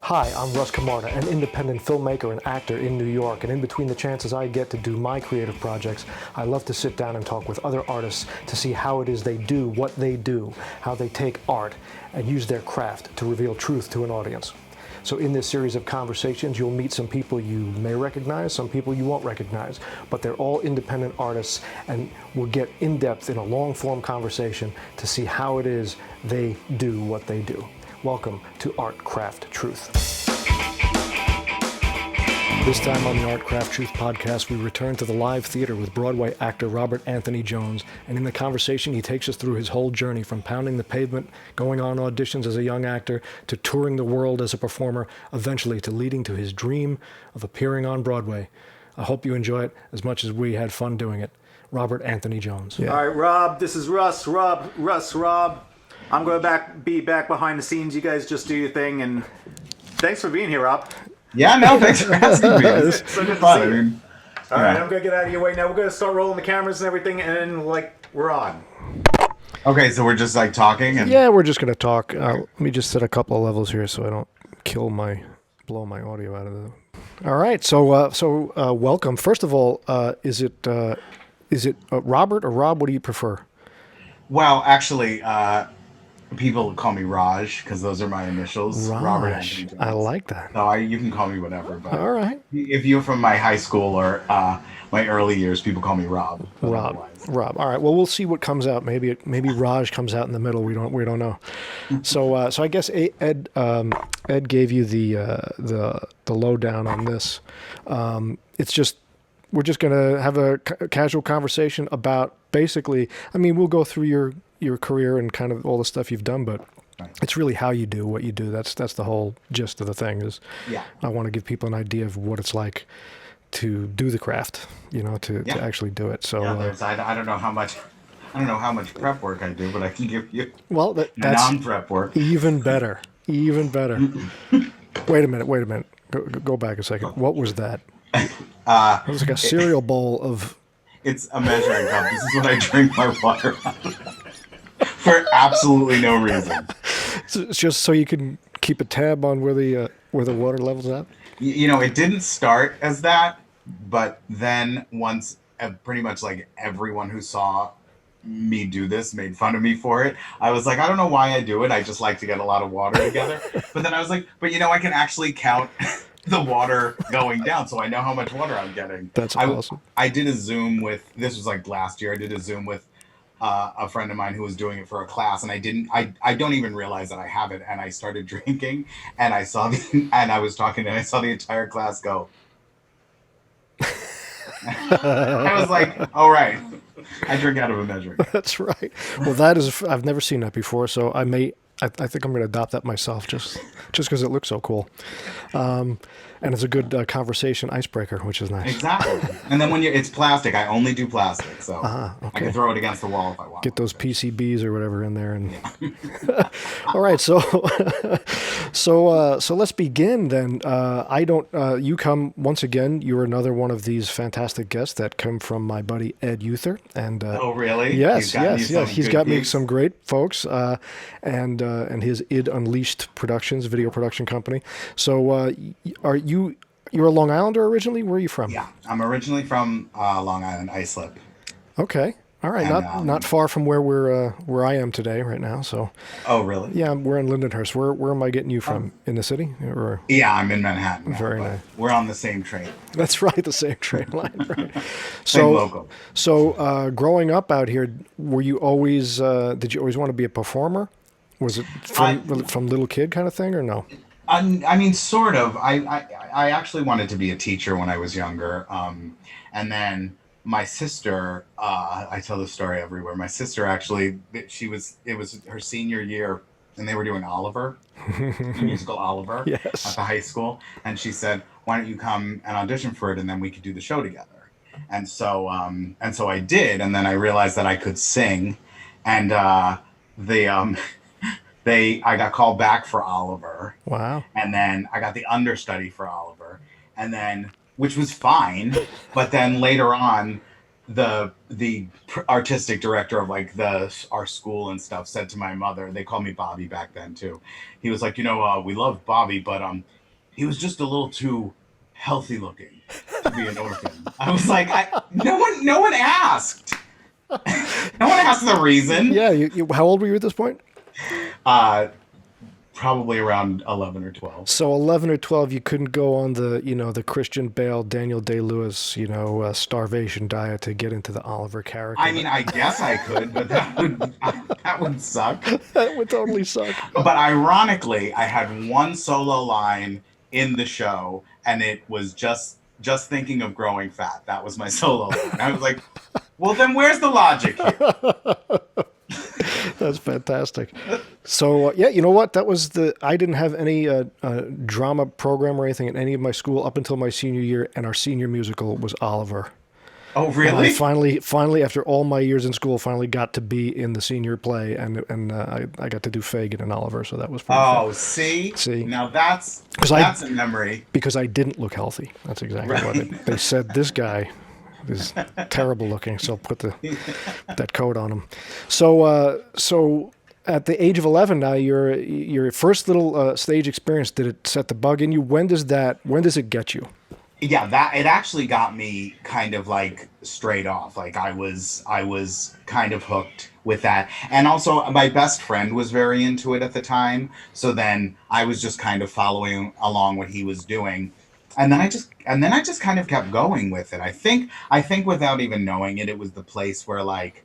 Hi, I'm Russ Camarda, an independent filmmaker and actor in New York, and in between the chances I get to do my creative projects, I love to sit down and talk with other artists to see how it is they do what they do, how they take art and use their craft to reveal truth to an audience. So in this series of conversations, you'll meet some people you may recognize, some people you won't recognize, but they're all independent artists, and we'll get in depth in a long-form conversation to see how it is they do what they do. Welcome to Art Craft Truth. This time on the Art Craft Truth podcast, we return to the live theater with Broadway actor Robert Anthony Jones, and in the conversation he takes us through his whole journey from pounding the pavement, going on auditions as a young actor, to touring the world as a performer, eventually to leading to his dream of appearing on Broadway. I hope you enjoy it as much as we had fun doing it. Robert Anthony Jones. Yeah. All right, Rob, this is Russ. Rob. I'm going to be back behind the scenes. You guys just do your thing, and thanks for being here, Rob. Yeah, no, thanks for asking me. It's so good to see you. All right, I'm going to get out of your way now. We're going to start rolling the cameras and everything, and we're on. Okay, so we're just talking? And... Yeah, we're just going to talk. Let me just set a couple of levels here so I don't blow my audio out of the... All right, so welcome. First of all, is it Robert or Rob? What do you prefer? Well, actually, people call me Raj because those are my initials. Raj. Robert Anthony Jones. I like that. So you can call me whatever. But all right. If you're from my high school or my early years, people call me Rob. Rob. All right. Well, we'll see what comes out. Maybe Raj comes out in the middle. We don't know. So I guess Ed gave you the lowdown on this. It's just we're just gonna have a casual conversation about basically. I mean, we'll go through your career and kind of all the stuff you've done, but it's really how you do what you do. That's the whole gist of the thing. Is I want to give people an idea of what it's like to do the craft, to actually do it. So I don't know how much prep work I do, but I can give you that's non-prep work. Even better. Wait a minute. Go back a second. What was that? It was like a cereal bowl of... It's a measuring cup. This is what I drink my water out of. For absolutely no reason. It's just so you can keep a tab on where the water level's at? It didn't start as that, but then once pretty much everyone who saw me do this made fun of me for it. I was like, I don't know why I do it. I just like to get a lot of water together. But then I was like, but I can actually count... the water going down, so I know how much water I'm getting. That's awesome. I did a Zoom with, this was last year, I did a Zoom with a friend of mine who was doing it for a class, and I don't even realize that I have it, and I started drinking, and I was talking, and I saw the entire class go. I was like, all right, I drink out of a measuring. That's right. Well, I've never seen that before, so I think I'm going to adopt that myself just because it looks so cool. And it's a good conversation icebreaker, which is nice. Exactly. And then it's plastic. I only do plastic, so okay. I can throw it against the wall if I want. Get those PCBs or whatever in there. And all right, so let's begin then. You come once again. You're another one of these fantastic guests that come from my buddy Ed Uther. And oh, really? Yes. He's got me some great folks, and his ID Unleashed Productions, video production company. So you're a Long Islander originally? Where are you from? Yeah, I'm originally from Long Island, Islip. Okay, all right, and, not far from where I am today, right now. So. Oh, really? Yeah, we're in Lindenhurst. Where am I getting you from? In the city? Or? Yeah, I'm in Manhattan. Now, very nice. We're on the same train. That's right, the same train line. Right. Same local. So, growing up out here, were you always? Did you always want to be a performer? Was it from little kid kind of thing, or no? I mean, sort of. I actually wanted to be a teacher when I was younger, and then my sister. I tell this story everywhere. My sister actually, it was her senior year, and they were doing Oliver, the musical Oliver, yes, at the high school, and she said, "Why don't you come and audition for it, and then we could do the show together." And so I did, and then I realized that I could sing, and I got called back for Oliver. Wow. And then I got the understudy for Oliver. And then, which was fine. But then later on, artistic director of like our school and stuff said to my mother, they called me Bobby back then too. He was like, we love Bobby, but he was just a little too healthy looking to be an orphan. I was like, no one asked. No one asked the reason. Yeah. How old were you at this point? Probably around 11 or 12. So 11 or 12, you couldn't go on the Christian Bale, Daniel Day-Lewis, starvation diet to get into the Oliver character. I mean, I guess I could, but that would suck. That would totally suck. But ironically, I had one solo line in the show, and it was just thinking of growing fat. That was my solo line. I was like, well, then where's the logic here? That's fantastic. So yeah, you know what? I didn't have any drama program or anything at any of my school up until my senior year, and our senior musical was Oliver. Oh, really? And I finally, after all my years in school, finally got to be in the senior play, and I got to do Fagin and Oliver, so that was pretty fun. See, now that's a memory. Because I didn't look healthy. That's exactly what they said. This guy is terrible looking, so put that coat on him. So at the age of 11 now, your first little stage experience, did it set the bug in you? When does it get you? Yeah, it actually got me kind of like straight off. Like I was kind of hooked with that. And also my best friend was very into it at the time. So then I was just kind of following along what he was doing. And then I just kind of kept going with it. I think without even knowing it, it was the place where like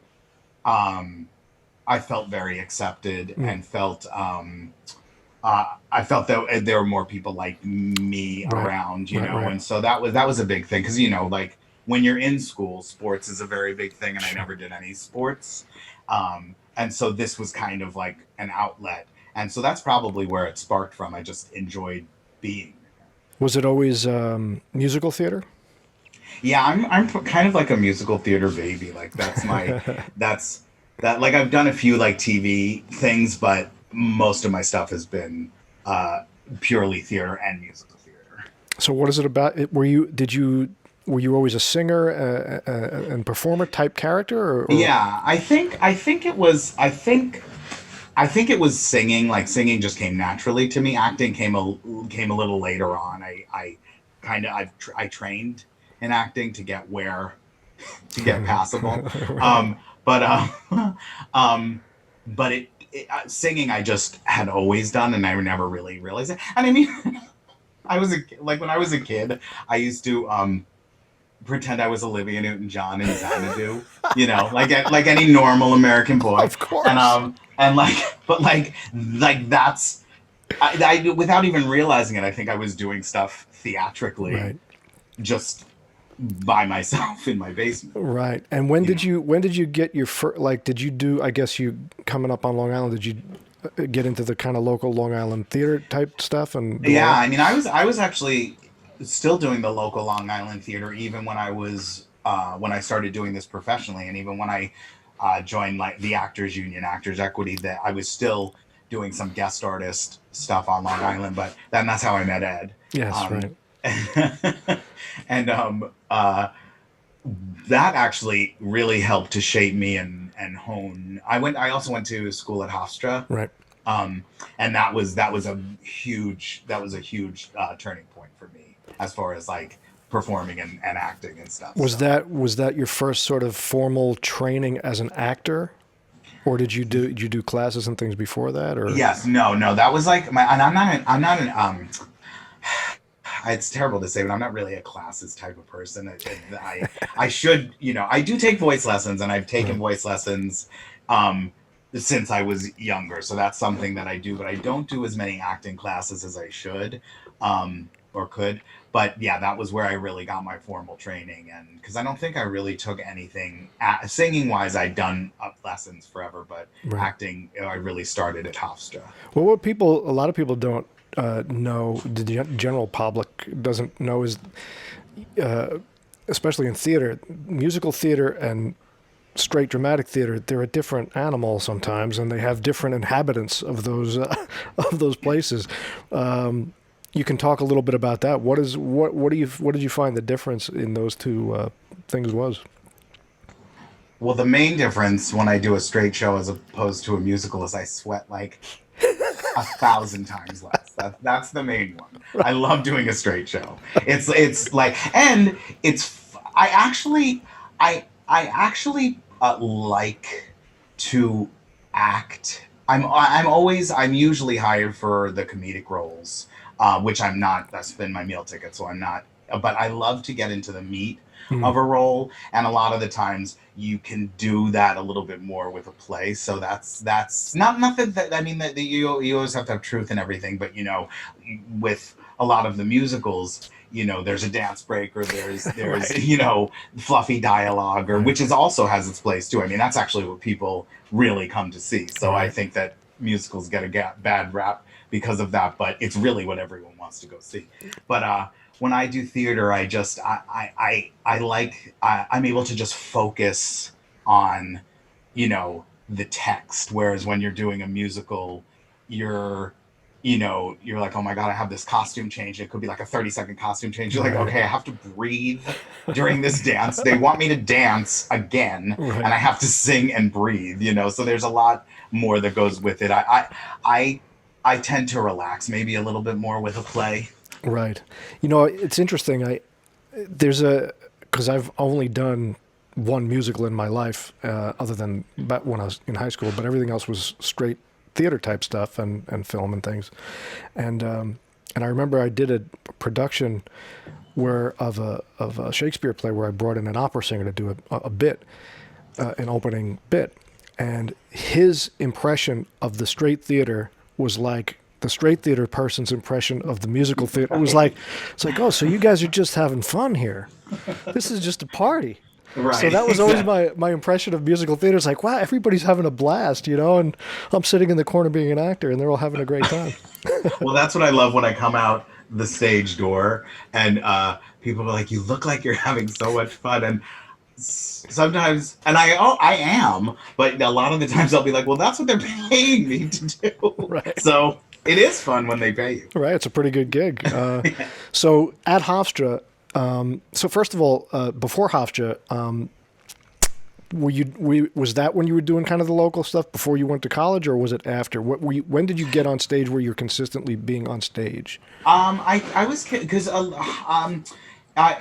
I felt very accepted and felt I felt that there were more people like me around, and so that was a big thing because like when you're in school, sports is a very big thing, and I never did any sports, and so this was kind of like an outlet, and so that's probably where it sparked from. I just enjoyed being. Was it always musical theater? Yeah, I'm kind of like a musical theater baby. Like that's my like I've done a few like TV things, but most of my stuff has been purely theater and musical theater. So what is it about? Were you always a singer and performer type character? Or? Yeah, I think it was singing. Like singing just came naturally to me. Acting came a little later on. I trained in acting to get passable. But singing I just had always done, and I never really realized it. And I mean, when I was a kid, I used to pretend I was Olivia Newton-John in Xanadu, like any normal American boy. Of course. And that's I without even realizing it, I think I was doing stuff theatrically, just by myself in my basement. Right. And when did you get your first, like, did you do, I guess you coming up on Long Island, did you get into the kind of local Long Island theater type stuff? And yeah, I mean, I was actually still doing the local Long Island theater even when I was when I started doing this professionally, and even when I joined like the Actors Union, Actors Equity, that I was still doing some guest artist stuff on Long Island. But that's how I met Ed. Yes, right. And that actually really helped to shape me and hone. I also went to school at Hofstra, right? And that was a huge turning point for me as far as like performing and acting and stuff. Was that your first sort of formal training as an actor? Or did you do classes and things before that? Or yes, no, that was like and I'm not an it's terrible to say, but I'm not really a classes type of person. I should, I do take voice lessons, and I've taken voice lessons since I was younger. So that's something that I do, but I don't do as many acting classes as I should or could. But yeah, that was where I really got my formal training, and because I don't think I really took anything singing wise. I'd done lessons forever, but acting, I really started at Hofstra. Well, a lot of people don't know, the general public doesn't know, is especially in theater, musical theater and straight dramatic theater, they're a different animal sometimes, and they have different inhabitants of those places. You can talk a little bit about that. What did you find the difference in those two things was? Well, the main difference when I do a straight show as opposed to a musical is I sweat like 1,000 times less. That's the main one. I love doing a straight show. It's like, and I actually like to act. I'm usually hired for the comedic roles, which I'm not. That's been my meal ticket, so I'm not. But I love to get into the meat of a role, and a lot of the times you can do that a little bit more with a play. So that's not nothing that I mean that you always have to have truth and everything, but with a lot of the musicals, there's a dance break or there's Right. fluffy dialogue, or which is also has its place too. I mean, that's actually what people really come to see. So I Right. think that musicals get a bad rap because of that, but it's really what everyone wants to go see. But when I do theater, I'm able to just focus on the text, whereas when you're doing a musical, you're you're like, oh my god, I have this costume change. It could be like a 30-second costume change. You're like, Right. okay, I have to breathe during this dance. They want me to dance again, and Right. I have to sing and breathe. So there's a lot more that goes with it. I I tend to relax maybe a little bit more with a play. Right. It's interesting. There's a because I've only done one musical in my life, other than back when I was in high school, but everything else was straight theater type stuff and film and things. And I remember I did a production where of a Shakespeare play where I brought in an opera singer to do a bit, an opening bit, and his impression of the straight theater was like the straight theater person's impression of the musical theater. It was like, it's like, oh, so you guys are just having fun here. This is just a party. So Right, that was always exactly. my impression of musical theater. It's like, wow, everybody's having a blast, and I'm sitting in the corner being an actor, and they're all having a great time. Well, that's what I love when I come out the stage door and people are like, "You look like you're having so much fun." And sometimes, and I am, but a lot of the times I'll be like, "Well, that's what they're paying me to do." Right. So it is fun when they pay you. Right. It's a pretty good gig. So at Hofstra, so first of all, before Hofstra, was that when you were doing kind of the local stuff before you went to college, or was it after? When did you get on stage where you're consistently being on stage? I was because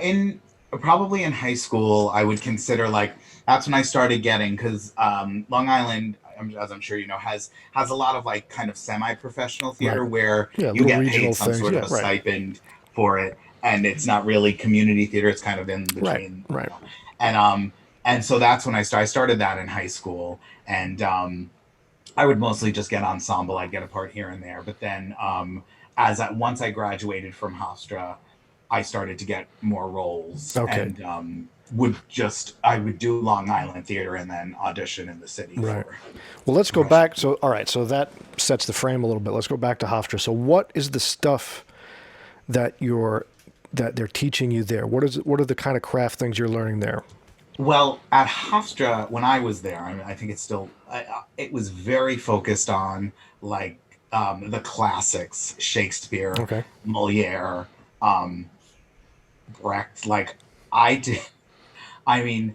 in probably in high school I would consider like that's when I started getting because Long Island, as I'm sure you know, has a lot of like kind of semi-professional Right. theater where Yeah, you little get regional paid some things. sort of Yeah, a right. stipend for it, and it's not really community theater; it's kind of in Right, between, right. and so that's when I started that in high school, and I would mostly just get ensemble. I'd get a part here and there, but then once I graduated from Hofstra, I started to get more roles Okay, and I would do Long Island theater and then audition in the city right. for Well, let's go professional. back. So, all right, so that sets the frame a little bit. Let's go back to Hofstra. So, what is the stuff that they're teaching you there? What are the kind of craft things you're learning there? Well, at Hofstra, when I was there, I mean, I think it's still, it was very focused on like the classics, Shakespeare, Okay. Moliere, um, Brecht. Like I did, I mean,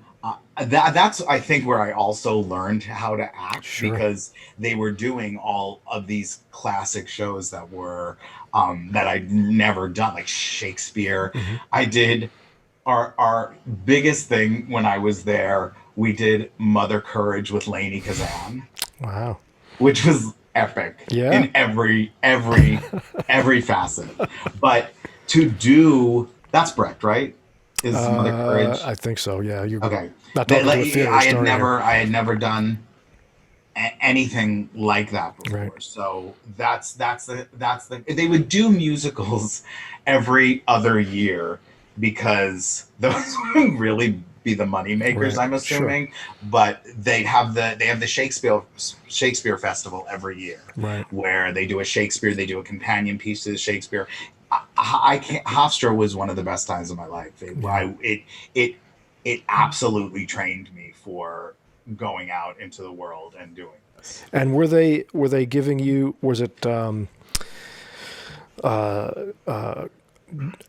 that's I think where I also learned how to act Sure. because they were doing all of these classic shows that were that I'd never done, like Shakespeare. Hmm. I did our biggest thing when I was there. We did Mother Courage with Lainey Kazan, Wow. which was epic Yeah. in every facet. But to do that's Brecht, right? Is Mother Courage? I think so. Yeah. You're Okay. not talking to a theater historian here. I had never done anything like that Right. before. So they would do musicals every other year because those would really be the money makers, Right. I'm Sure. assuming. But they have the Shakespeare Festival every year Right. where they do a companion piece to the Shakespeare. I can't, Hofstra was one of the best times of my life. Yeah. It it absolutely trained me for going out into the world and doing this. And were they giving you, was it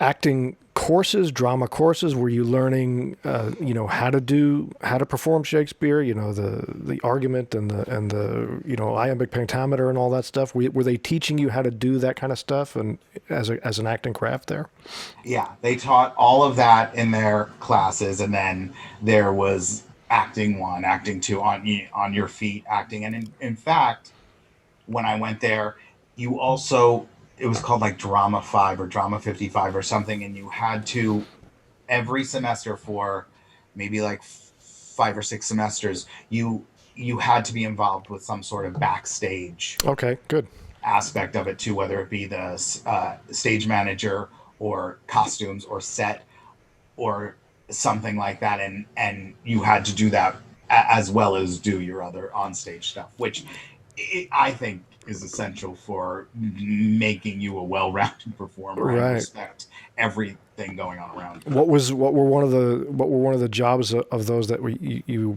acting courses, drama courses? Were you learning, how to perform Shakespeare? The argument and the iambic pentameter and all that stuff. Were they teaching you how to do that kind of stuff and as an acting craft there? Yeah, they taught all of that in their classes, and then there was acting 1, acting 2, on your feet acting. And in fact, when I went there, you also, it was called like Drama 5 or Drama 55 or something, and you had to, every semester for maybe like 5 or 6 semesters, you had to be involved with some sort of backstage Okay, good. aspect of it too, whether it be the stage manager or costumes or set or something like that, and you had to do that as well as do your other onstage stuff, which I think is essential for making you a well-rounded performer Right. and respect everything going on around you. What were one of the jobs of those that you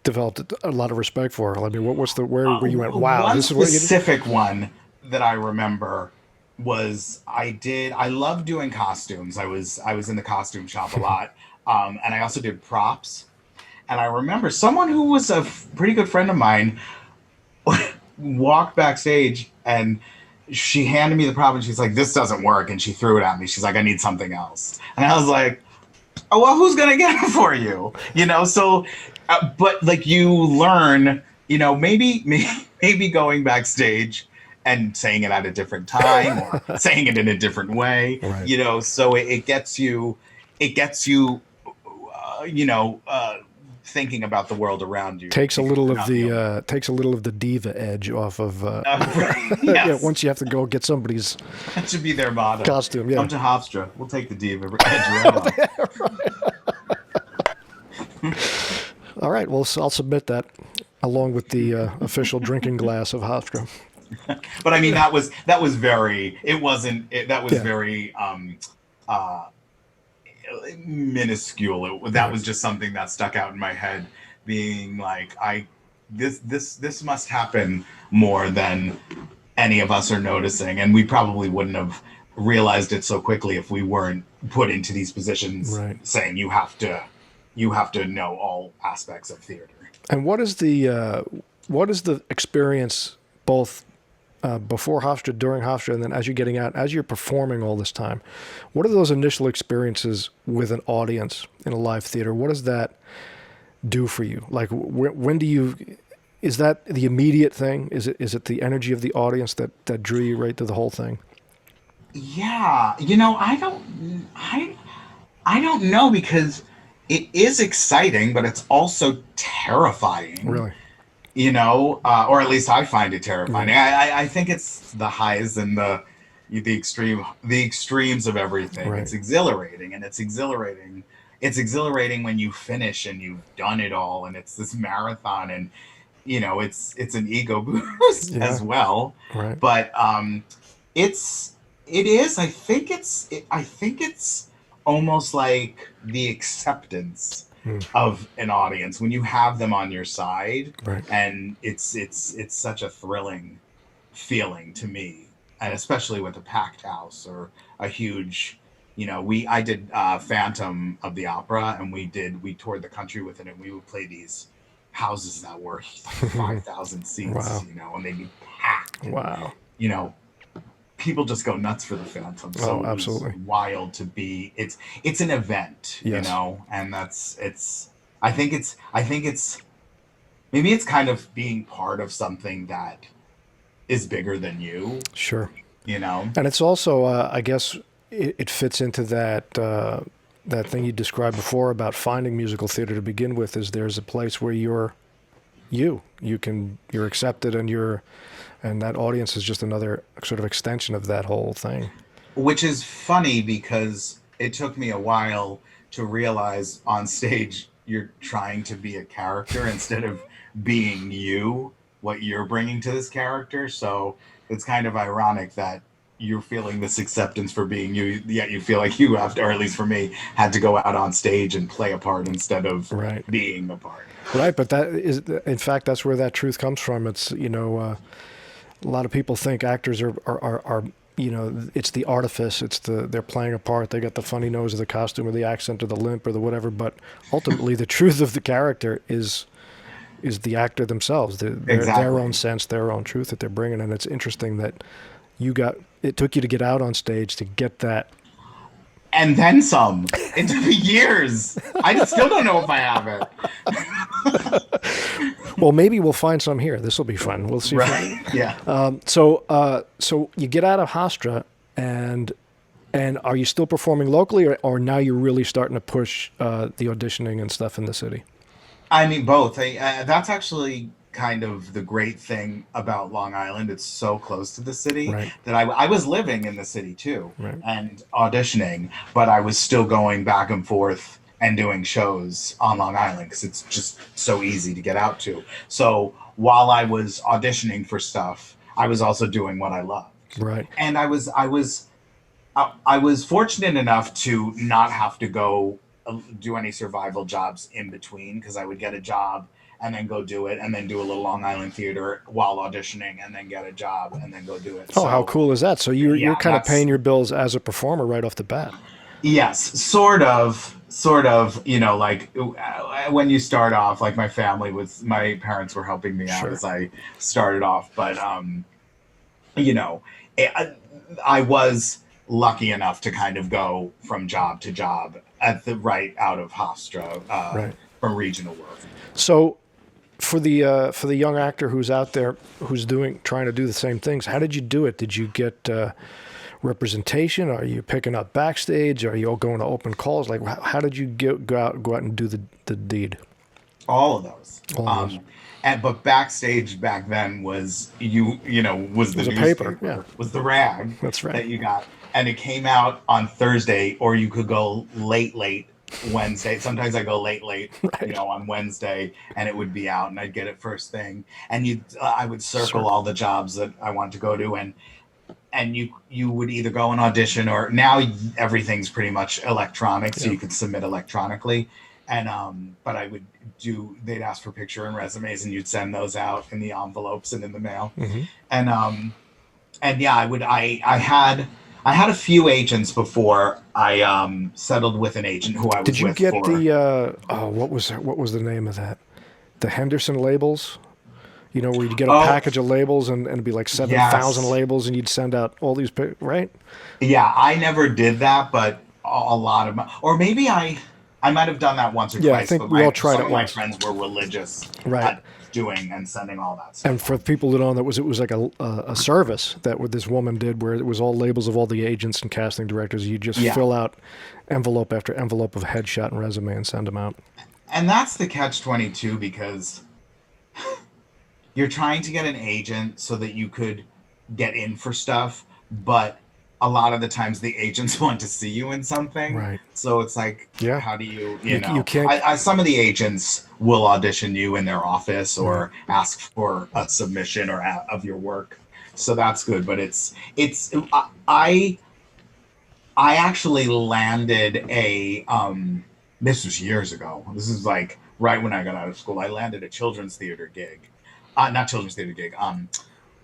developed a lot of respect for? I mean, where you went, wow, One this is what you did? specific one that I remember was I loved doing costumes. I was in the costume shop a lot, and I also did props. And I remember someone who was a pretty good friend of mine walked backstage, and she handed me the prop, and she's like, "This doesn't work," and she threw it at me. She's like, "I need something else," and I was like, "Oh well, who's gonna get it for you?" So. But like you learn, maybe going backstage and saying it at a different time or saying it in a different way, Right. So it gets you, thinking about the world around you. Takes a little of the diva edge off of yes. once you have to go get somebody's That should be their motto. costume. Yeah. Come to Hofstra. We'll take the diva edge right off. All right. Well, I'll submit that along with the official drinking glass of Hofstra. But I mean, that was very. It wasn't. That was Yeah. very minuscule. That was just something that stuck out in my head, being like, this must happen more than any of us are noticing, and we probably wouldn't have realized it so quickly if we weren't put into these positions, Right. saying you have to know all aspects of theater. And what is the experience both before Hofstra, during Hofstra, and then as you're getting out, as you're performing all this time? What are those initial experiences with an audience in a live theater? What does that do for you? Like, when do you? Is that the immediate thing? Is it the energy of the audience that drew you right to the whole thing? Yeah, I don't know, because it is exciting, but it's also terrifying. Really? Or at least I find it terrifying. I think it's the highs and the extremes of everything. Right. It's exhilarating, and it's exhilarating. It's exhilarating when you finish and you've done it all, and it's this marathon, and it's an ego boost as well. Right. But it is. I think it's almost like the acceptance of an audience when you have them on your side, Right. and it's such a thrilling feeling to me, and especially with a packed house or a huge, I did Phantom of the Opera, and we toured the country with it, and we would play these houses that were like 5,000 seats, Wow. and they'd be packed. And, Wow. people just go nuts for the Phantom. So Oh, absolutely. It was wild to be. It's an event, Yes. and I think it's maybe it's kind of being part of something that is bigger than you. Sure. And it's also, I guess, it fits into that thing you described before about finding musical theater to begin with. Is there's a place where you're accepted, and that audience is just another sort of extension of that whole thing. Which is funny, because it took me a while to realize on stage you're trying to be a character instead of being what you're bringing to this character. So it's kind of ironic that you're feeling this acceptance for being you, yet you feel like you have to, or at least for me, had to go out on stage and play a part instead of Right. being a part. Right, but that is, in fact, that's where that truth comes from. It's a lot of people think actors are it's the artifice, they're playing a part, they got the funny nose or the costume or the accent or the limp or the whatever, but ultimately the truth of the character is the actor themselves, their own sense, their own truth that they're bringing. And it's interesting that it took you to get out on stage to get that. And then some. It took me years. I still don't know if I have it. Well, maybe we'll find some here. This will be fun. We'll see. Right. Yeah. So you get out of Hofstra, and are you still performing locally, or now you're really starting to push the auditioning and stuff in the city? I mean, both. That's actually kind of the great thing about Long Island. It's so close to the city that I was living in the city too and auditioning, but I was still going back and forth and doing shows on Long Island because it's just so easy to get out to. So while I was auditioning for stuff, I was also doing what I loved. Right. And I was fortunate enough to not have to go do any survival jobs in between, because I would get a job and then go do it, and then do a little Long Island theater while auditioning, and then get a job, and then go do it. Oh, so, how cool is that? So you're kind of paying your bills as a performer right off the bat. Yes, sort of, like when you start off, like my parents were helping me out as I started off, but, I was lucky enough to kind of go from job to job out of Hofstra from regional work. So for the young actor who's out there who's trying to do the same things, how did you do it? Did you get representation? Are you picking up backstage? Are you all going to open calls? Like, how did you go out and do the deed? All of those. But backstage back then was was the newspaper, was the rag. That's right. That you got, and it came out on Thursday, or you could go late Wednesday. Sometimes I go late, on Wednesday, and it would be out, and I'd get it first thing. And I would circle all the jobs that I wanted to go to, and you would either go and audition, or now everything's pretty much electronic, so you could submit electronically. And but they'd ask for picture and resumes, and you'd send those out in the envelopes and in the mail. Mm-hmm. I had a few agents before I settled with an agent who I was with. Did you get what was the name of that? The Henderson labels? Where you'd get a package of labels and it'd be like 7,000 labels, and you'd send out all these, right? Yeah, I never did that, but a lot of or maybe I might have done that once or twice. I think we all tried it once. My friends were religious at doing and sending all that stuff. And for people that don't know, it was like a service that this woman did, where it was all labels of all the agents and casting directors. You just fill out envelope after envelope of headshot and resume and send them out. And that's the catch-22, because you're trying to get an agent so that you could get in for stuff, but a lot of the times the agents want to see you in something. Right. So it's like, how do you can't... some of the agents will audition you in their office or ask for a submission of your work. So that's good. But I actually landed this was years ago. This is like right when I got out of school. I landed a children's theater gig. Not children's theater gig.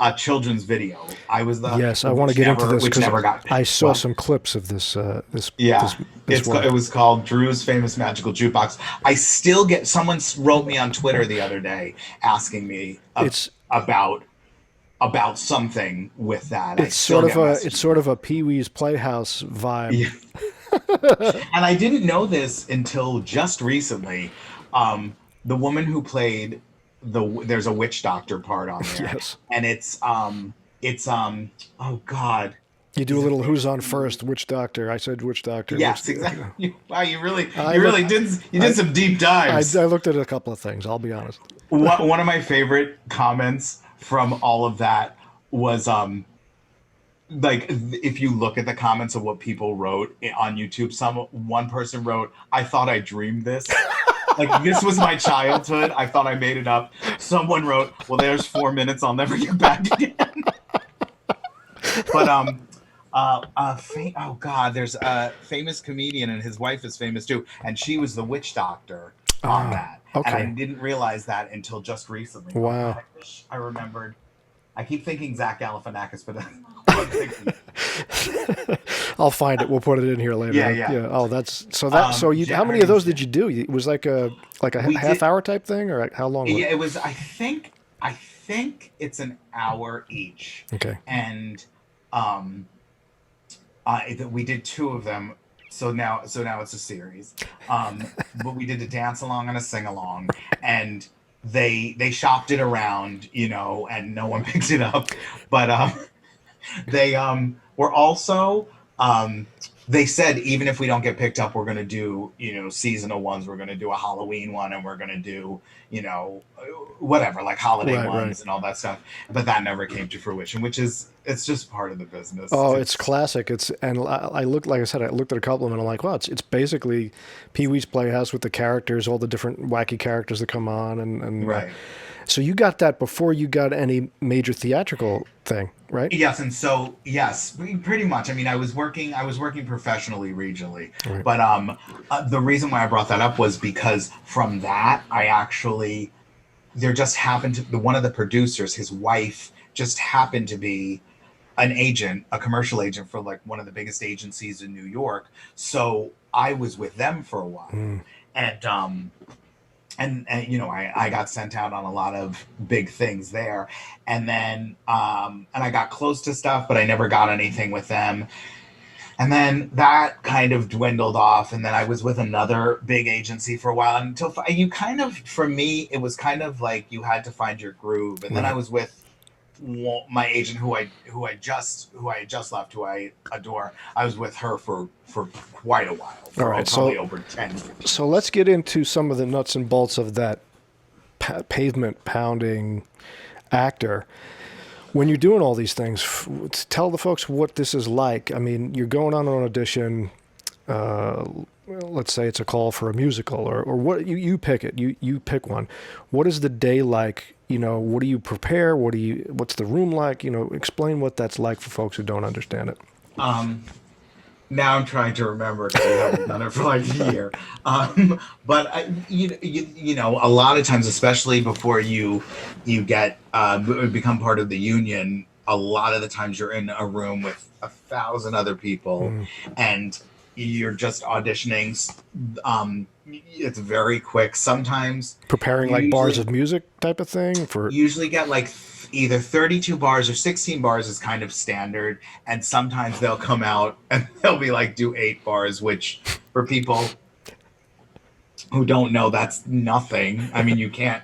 A children's video. I was the I want to get into this because I saw well, some clips of this. This it was called Drew's Famous Magical Jukebox. I still get someone wrote me on Twitter the other day asking me about something with that. It's sort of a Pee-wee's Playhouse vibe. Yeah. And I didn't know this until just recently. The woman who played there's a witch doctor part on there. Yes. And it's oh God. You do a little who's on first, witch doctor. I said witch doctor. Yes, exactly. Wow, you did some deep dives. I looked at a couple of things, I'll be honest. One of my favorite comments from all of that was like, if you look at the comments of what people wrote on YouTube, one person wrote, "I thought I dreamed this." Like, this was my childhood. I thought I made it up. Someone wrote, "Well, there's 4 minutes. I'll never get back again." But oh God, there's a famous comedian, and his wife is famous too, and she was the witch doctor on that. Okay. And I didn't realize that until just recently. Wow. I wish I remembered. I keep thinking Zach Galifianakis, but I'm thinking I'll find it. We'll put it in here later. Yeah. Oh, that's so that. So you, how many of those did you do? It was like a We half did- hour type thing, or how long? Yeah, it was. I think it's an hour each. Okay. And we did two of them. So now it's a series. But we did a dance along and a sing along, and they shopped it around, and no one picked it up. But they were also they said even if we don't get picked up, we're going to do seasonal ones. We're going to do a Halloween one, and we're going to do whatever, like holiday ones and all that stuff. But that never came to fruition, it's just part of the business. Oh, it's classic. I looked, like I said, I looked at a couple of them and I'm like, wow, it's basically Pee-wee's Playhouse with the characters, all the different wacky characters that come on, and right. So you got that before you got any major theatrical thing, right? Yes, and so yes, pretty much. I mean, I was working professionally regionally, Right. but the reason why I brought that up was because from that there just happened to one of the producers, his wife just happened to be an agent, a commercial agent for like one of the biggest agencies in New York. So I was with them for a while, and I got sent out on a lot of big things there, and then and I got close to stuff, but I never got anything with them. And then that kind of dwindled off, and then I was with another big agency for a while until for me, it was kind of like you had to find your groove. And then I was with my agent who I just left, who I adore. I was with her for quite a while. All right, probably over 10 years. So let's get into some of the nuts and bolts of that pavement pounding actor. When you're doing all these things, tell the folks what this is like. I mean, you're going on an audition. Let's say it's a call for a musical, or what you pick it. You pick one. What is the day like? What do you prepare? What's the room like? Explain what that's like for folks who don't understand it. Now I'm trying to remember because we haven't done it for like a year. But a lot of times, especially before you get become part of the union, a lot of the times you're in a room with 1,000 other people, and you're just auditioning. It's very quick. Sometimes Preparing like bars of music type of thing for. Usually get like either 32 bars or 16 bars is kind of standard, and sometimes they'll come out and they'll be like, do 8 bars, which for people who don't know, that's nothing. I mean, you can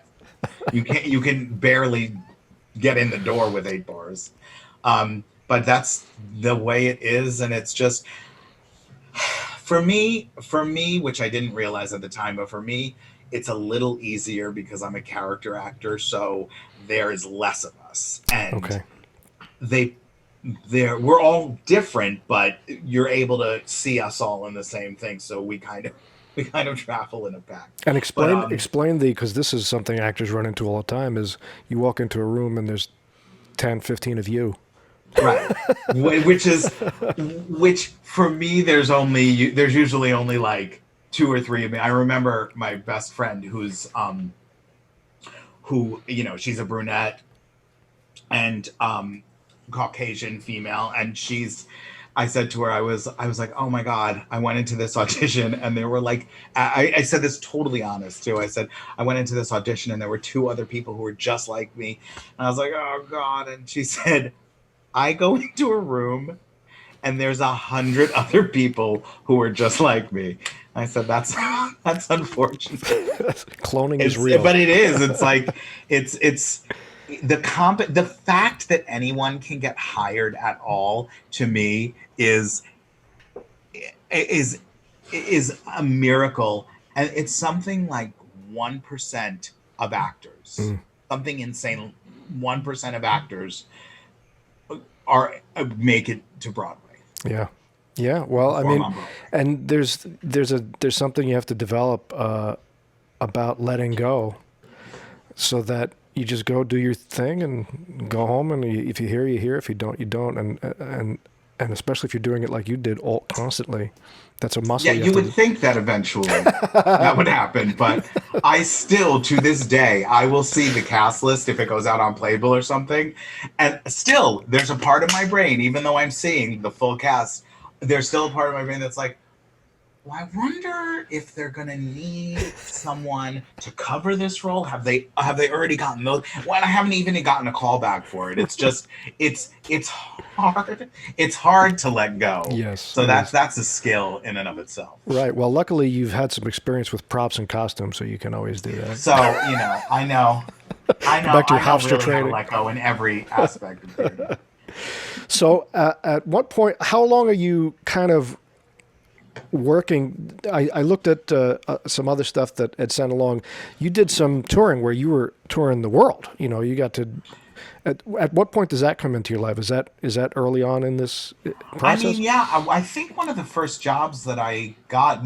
barely get in the door with 8 bars. But that's the way it is, and it's just for me, which I didn't realize at the time, but for me, it's a little easier because I'm a character actor, so there's less of us, and we're all different, but you're able to see us all in the same thing. So we kind of travel in a pack. And explain because this is something actors run into all the time. Is you walk into a room and there's 10, 15 of you. Right, which for me, there's usually only like 2 or 3 of me. I remember my best friend who's she's a brunette and Caucasian female, and I said to her, I was like, oh my God, I went into this audition and there were like, I said this totally honest too. I said, I went into this audition and there were 2 other people who were just like me. And I was like, oh God. And she said, I go into a room and there's 100 other people who are just like me. I said, that's unfortunate. Cloning is real. But it is. It's like, it's the fact that anyone can get hired at all, to me, is a miracle. And it's something like 1% of actors, something insane. 1% of actors make it to Broadway. Yeah. Yeah. Well, I mean, and there's something you have to develop about letting go, so that you just go do your thing and go home, and if you hear, you hear. If you don't, you don't. And especially if you're doing it like you did constantly, that's a muscle. Yeah, you would think that eventually that would happen, but I still, to this day, I will see the cast list if it goes out on Playbill or something. And still, there's a part of my brain, even though I'm seeing the full cast, there's still a part of my brain that's like, well, I wonder if they're gonna need someone to cover this role. Have they already gotten those? Well, I haven't even gotten a call back for it. It's just it's hard. It's hard to let go. Yes. So that's a skill in and of itself. Right. Well, luckily you've had some experience with props and costumes, so you can always do that. So I know. Back to your Hofstra really training. Let go in every aspect of it. So at what point? How long are you kind of working? I looked at some other stuff that Ed sent along. You did some touring where you were touring the world. You got to. At what point does that come into your life? Is that early on in this process? I mean, yeah. I think one of the first jobs that I got,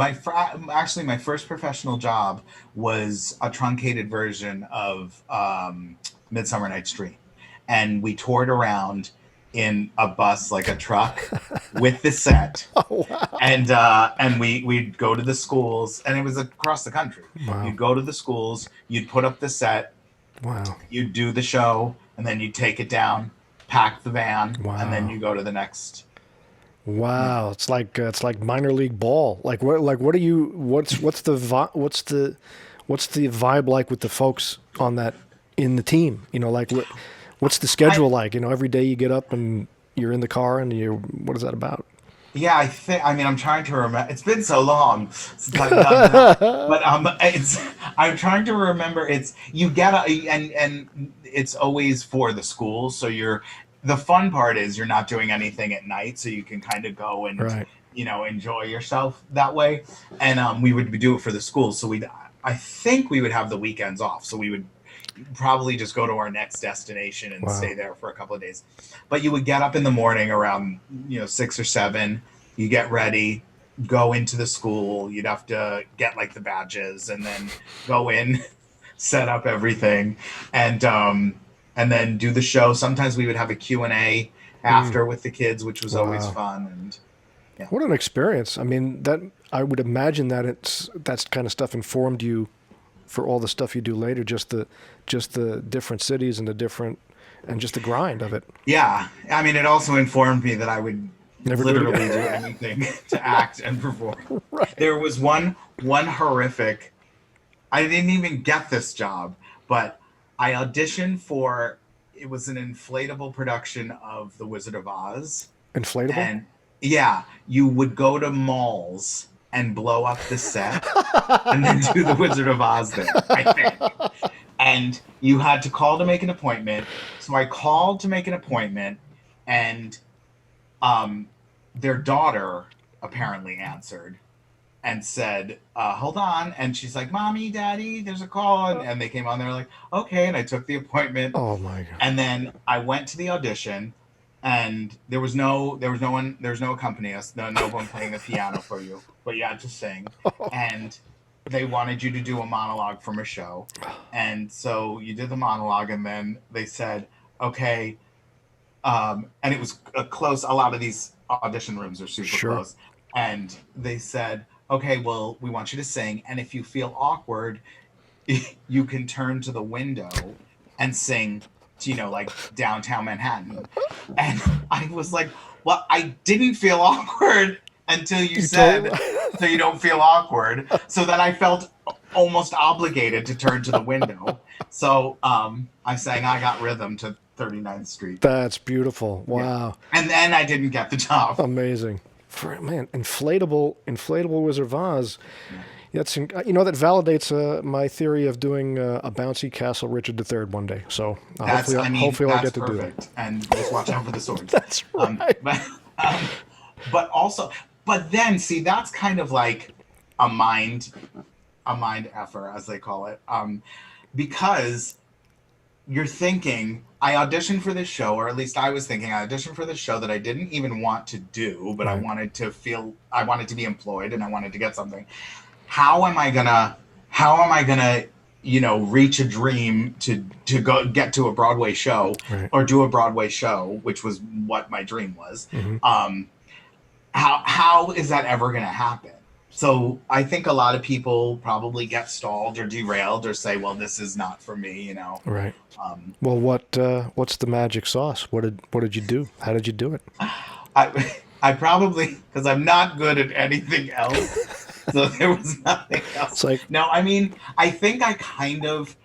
actually my first professional job was a truncated version of Midsummer Night's Dream, and we toured around in a bus, like a truck, with the set. Oh, wow. And we'd go to the schools, and it was across the country. Wow. You'd go to the schools, you'd put up the set, Wow. you'd do the show, and then you'd take it down, pack the van, Wow. and then you go to the next. Wow, it's like minor league ball. What's the vibe like with the folks on that in the team? What's the schedule like? Every day you get up and you're in the car and what is that about? Yeah, I'm trying to remember. It's been so long since I've done that. But I'm trying to remember. And it's always for the schools. So the fun part is you're not doing anything at night, so you can kind of go and Right. enjoy yourself that way. And we would do it for the schools. So I think we would have the weekends off. So we would probably just go to our next destination and Wow. stay there for a couple of days. But you would get up in the morning around 6 or 7. You get ready, go into the school. You'd have to get like the badges and then go in, set up everything, and then do the show. Sometimes we would have a Q&A after with the kids, which was always Wow. fun. And yeah. What an experience! I mean, that I would imagine that that kind of stuff informed you for all the stuff you do later. Just the different cities and just the grind of it. Yeah, I mean, it also informed me that I would Never do it literally again. do anything to act and perform. Right. There was one horrific. I didn't even get this job, but I auditioned for. It was an inflatable production of The Wizard of Oz. Inflatable. And yeah, you would go to malls and blow up the set, and then do The Wizard of Oz there, I think. And you had to call to make an appointment. So I called to make an appointment, and their daughter apparently answered and said, hold on. And she's like, Mommy, Daddy, there's a call. And they came on, they were like, okay. And I took the appointment. Oh my God. And then I went to the audition, and there was no accompany us, no one playing the piano for you, but you had to sing. And they wanted you to do a monologue from a show. And so you did the monologue, and then they said, okay. And it was close. A lot of these audition rooms are super Sure. close. And they said, okay, well, we want you to sing. And if you feel awkward, you can turn to the window and sing, like downtown Manhattan. And I was like, well, I didn't feel awkward until you said, so you don't feel awkward. So then I felt almost obligated to turn to the window. So I sang I Got Rhythm to 39th Street. That's beautiful. Wow. Yeah. And then I didn't get the job. Amazing. Inflatable Wizard of Oz. That's that validates my theory of doing a bouncy Castle Richard III one day. So hopefully I'll get to do that. And just watch out for the swords. That's right. But then see, that's kind of like a mind effer, as they call it, because you're thinking, I auditioned for this show, or at least I was thinking I auditioned for this show that I didn't even want to do, but Right. I wanted to be employed, and I wanted to get something. How am I gonna reach a dream to go get to a Broadway show, Right. or do a Broadway show, which was what my dream was. Mm-hmm. How is that ever gonna happen? So I think a lot of people probably get stalled or derailed or say, well, this is not for me, you know. Right. Well, what's the magic sauce? What did you do? How did you do it? I I probably, because I'm not good at anything else, so there was nothing It's else. like, No, I mean, I think I kind of,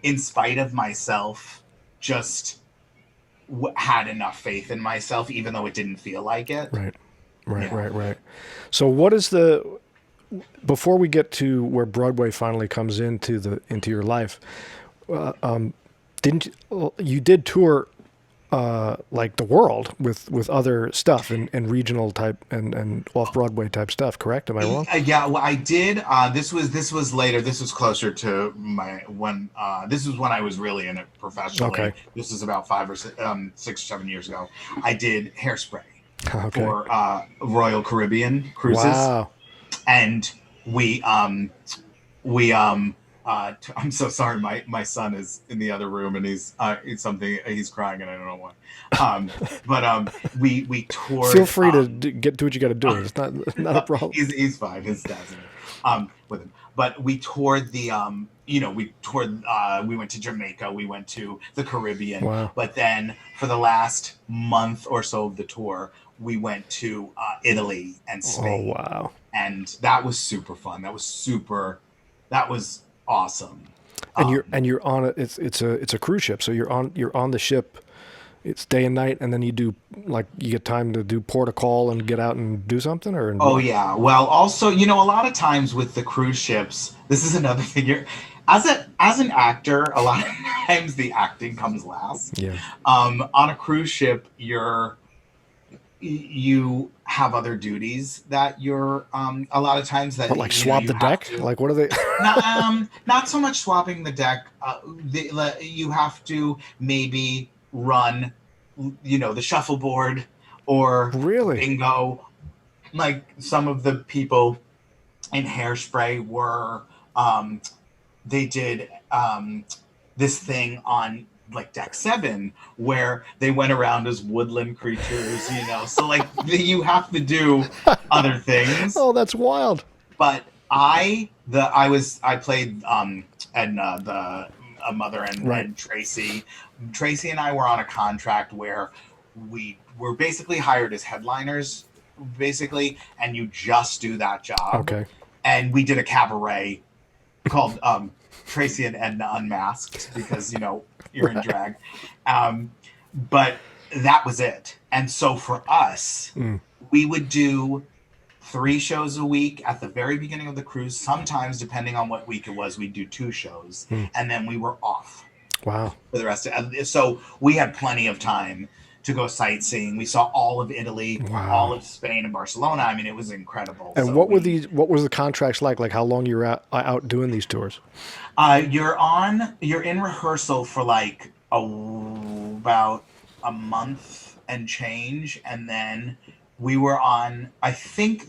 in spite of myself, just had enough faith in myself, even though it didn't feel like it. right, right, Yeah. right, right. So what is before we get to where Broadway finally comes into your life? Didn't you did tour like the world with other stuff and regional type and off Broadway type stuff? Correct? Am I wrong? Yeah, well, I did. This was later. This was closer to my when. This was when I was really in it professionally. Okay. This is about 6 or 7 years ago. I did Hairspray Okay. for Royal Caribbean cruises, Wow. and we I'm so sorry. My son is in the other room and he's crying and I don't know why. But we toured. Feel free to do what you got to do. It's not a problem. He's fine. His dad's in it, with him. But we toured we went to Jamaica, we went to the Caribbean. Wow. But then for the last month or so of the tour, we went to Italy and Oh Spain. wow. And that was super fun. That was awesome. And you're on it. It's a cruise ship, so you're on the ship. It's day and night, and then you get time to do port of call and get out and do something, or Oh yeah. Well, also, a lot of times with the cruise ships, this is another thing. As an actor, a lot of times the acting comes last. yeah. On a cruise ship, you have other duties that you're a lot of times that What, like swab you the have deck? to- Like what are they? not so much swapping the deck. You have to maybe run, the shuffleboard or Really? bingo. Like some of the people in Hairspray were, they did this thing on like deck 7 where they went around as woodland creatures, so like you have to do other things. Oh, that's wild. But I played Edna, a mother, and, Right. and Tracy and I were on a contract where we were basically hired as headliners, basically, and you just do that job. Okay. And we did a cabaret called Tracy and Edna Unmasked because you're in drag, but that was it. And so for us, we would do 3 shows a week at the very beginning of the cruise. Sometimes, depending on what week it was, we'd do 2 shows, and then we were off Wow. for the rest of it. So we had plenty of time to go sightseeing. We saw all of Italy, Wow. all of Spain and Barcelona. I mean, it was incredible. And So what was the contracts like? Like how long you were out doing these tours? You're in rehearsal for like about a month and change, and then we were on, I think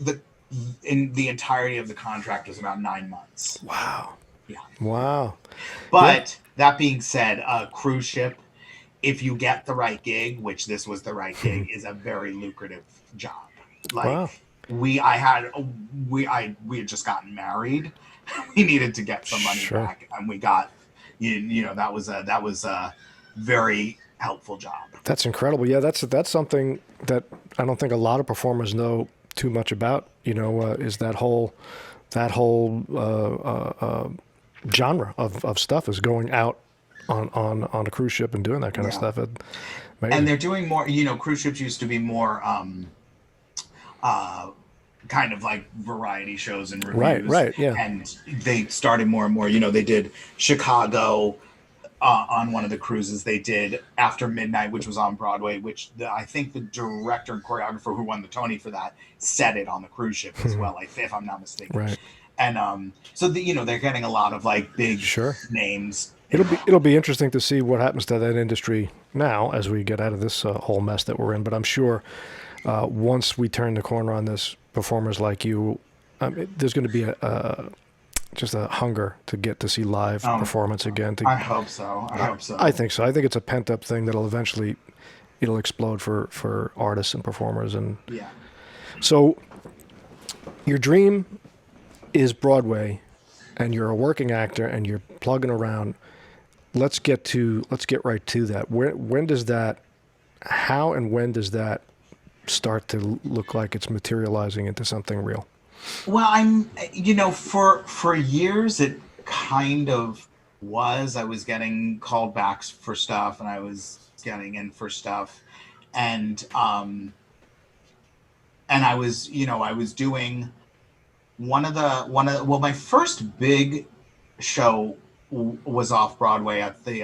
in the entirety of the contract was about 9 months. Wow. Yeah. Wow. But that being said, a cruise ship, if you get the right gig, which this was the right gig, is a very lucrative job. Like Wow. we had just gotten married. We needed to get some money Sure. back, and we got, that was a very helpful job. That's incredible. Yeah, that's something that I don't think a lot of performers know too much about. Is that whole genre of stuff is going out on a cruise ship and doing that kind of Yeah. stuff. And they're doing more. Cruise ships used to be more kind of like variety shows and reviews. Right, yeah. And they started more and more. They did Chicago on one of the cruises. They did After Midnight, which was on Broadway, which I think the director and choreographer who won the Tony for that said it on the cruise ship as well, if I'm not mistaken. Right. And so they're getting a lot of like big Sure. names. It'll be interesting to see what happens to that industry now as we get out of this whole mess that we're in. But I'm sure once we turn the corner on this, performers like you, there's going to be just a hunger to get to see live performance again. I hope so. I think so. I think it's a pent up thing that'll eventually it'll explode for artists and performers. And Yeah. so your dream is Broadway, and you're a working actor and you're plugging around. Let's get right to that. When does that? How and when does that start to look like it's materializing into something real? Well, for years it kind of was. I was getting called back for stuff, and I was getting in for stuff, and I was, I was doing well, my first big show was off Broadway at the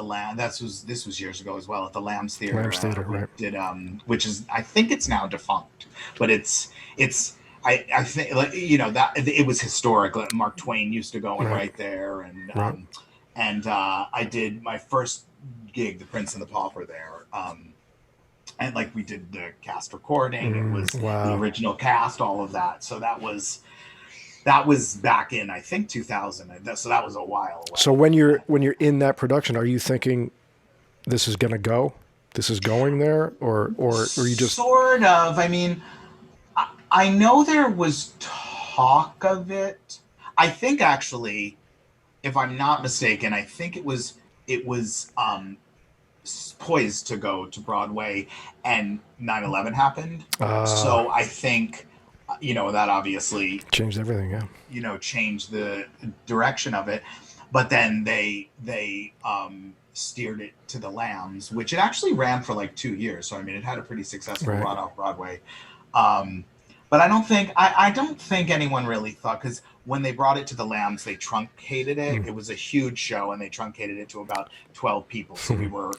Lamb. This was years ago as well, at the Lamb's Theater. Lamb's Theater, right? Did which is, I think it's now defunct, but it's I think, that it was historic. Like Mark Twain used to go in right there, and I did my first gig, The Prince and the Pauper, there. And like we did the cast recording, it was the original cast, all of that. So that was back in, I think, 2000. So that was a while away. So when you're in that production, are you thinking this is going to go? This is going there, or you just sort of? I mean, I know there was talk of it. I think, actually, if I'm not mistaken, I think it was poised to go to Broadway, and 9/11 happened. So I think, that obviously changed everything. Yeah. Changed the direction of it. But then they steered it to the Lambs, which it actually ran for like 2 years. So I mean, it had a pretty successful run off Broadway. But I don't think anyone really thought, because when they brought it to the Lambs, they truncated it. It was a huge show, and they truncated it to about 12 people. So we were,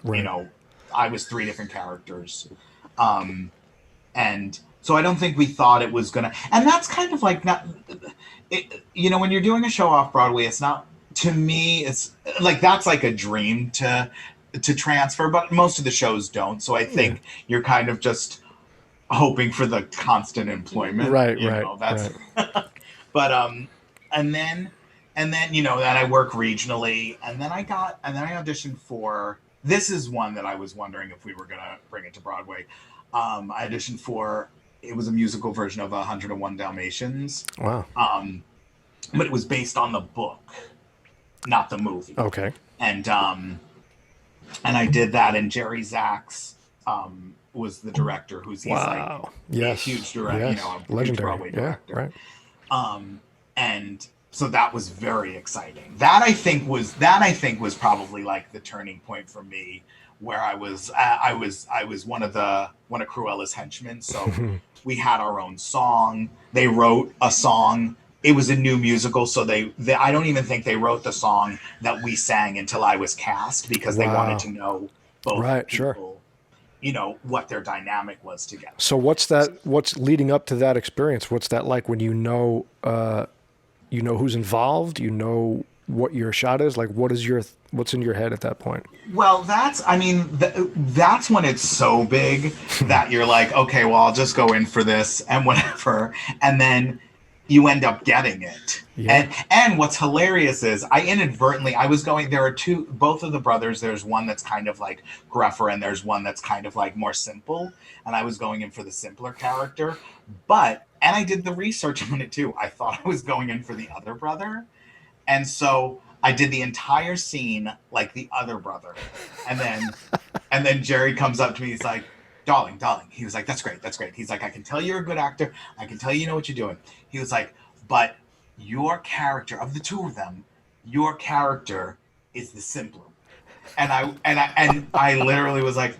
I was 3 different characters. And so I don't think we thought it was going to, and that's kind of like, when you're doing a show off Broadway, it's not, to me, it's like, that's like a dream to transfer, but most of the shows don't. So I think you're kind of just hoping for the constant employment. Right. But, and then, then I work regionally, and then I auditioned for, this is one that I was wondering if we were going to bring it to Broadway. I auditioned for, it was a musical version of 101 Dalmatians. Wow. But it was based on the book, not the movie. Okay. And I did that, and Jerry Zaks was the director, he's like a huge director, legendary Broadway director. Right. And so that was very exciting. That I think was probably like the turning point for me, where I was one of Cruella's henchmen. So we had our own song. They wrote a song. It was a new musical, so they I don't even think they wrote the song that we sang until I was cast, because they wanted to know both people, what their dynamic was together. So what's leading up to that experience? What's that like when you know who's involved, what your shot is? Like, what's in your head at that point? Well, that's when it's so big that you're like, okay, well, I'll just go in for this and whatever. And then you end up getting it. Yeah. And what's hilarious is I was going, there are both of the brothers, there's one that's kind of like gruffer, and there's one that's kind of like more simple. And I was going in for the simpler character, and I did the research on it too. I thought I was going in for the other brother. And so I did the entire scene like the other brother. And then Jerry comes up to me, he's like, darling. He was like, that's great. He's like, I can tell you're a good actor. I can tell you know what you're doing. He was like, but your character, of the two of them, your character is the simpler. And I literally was like,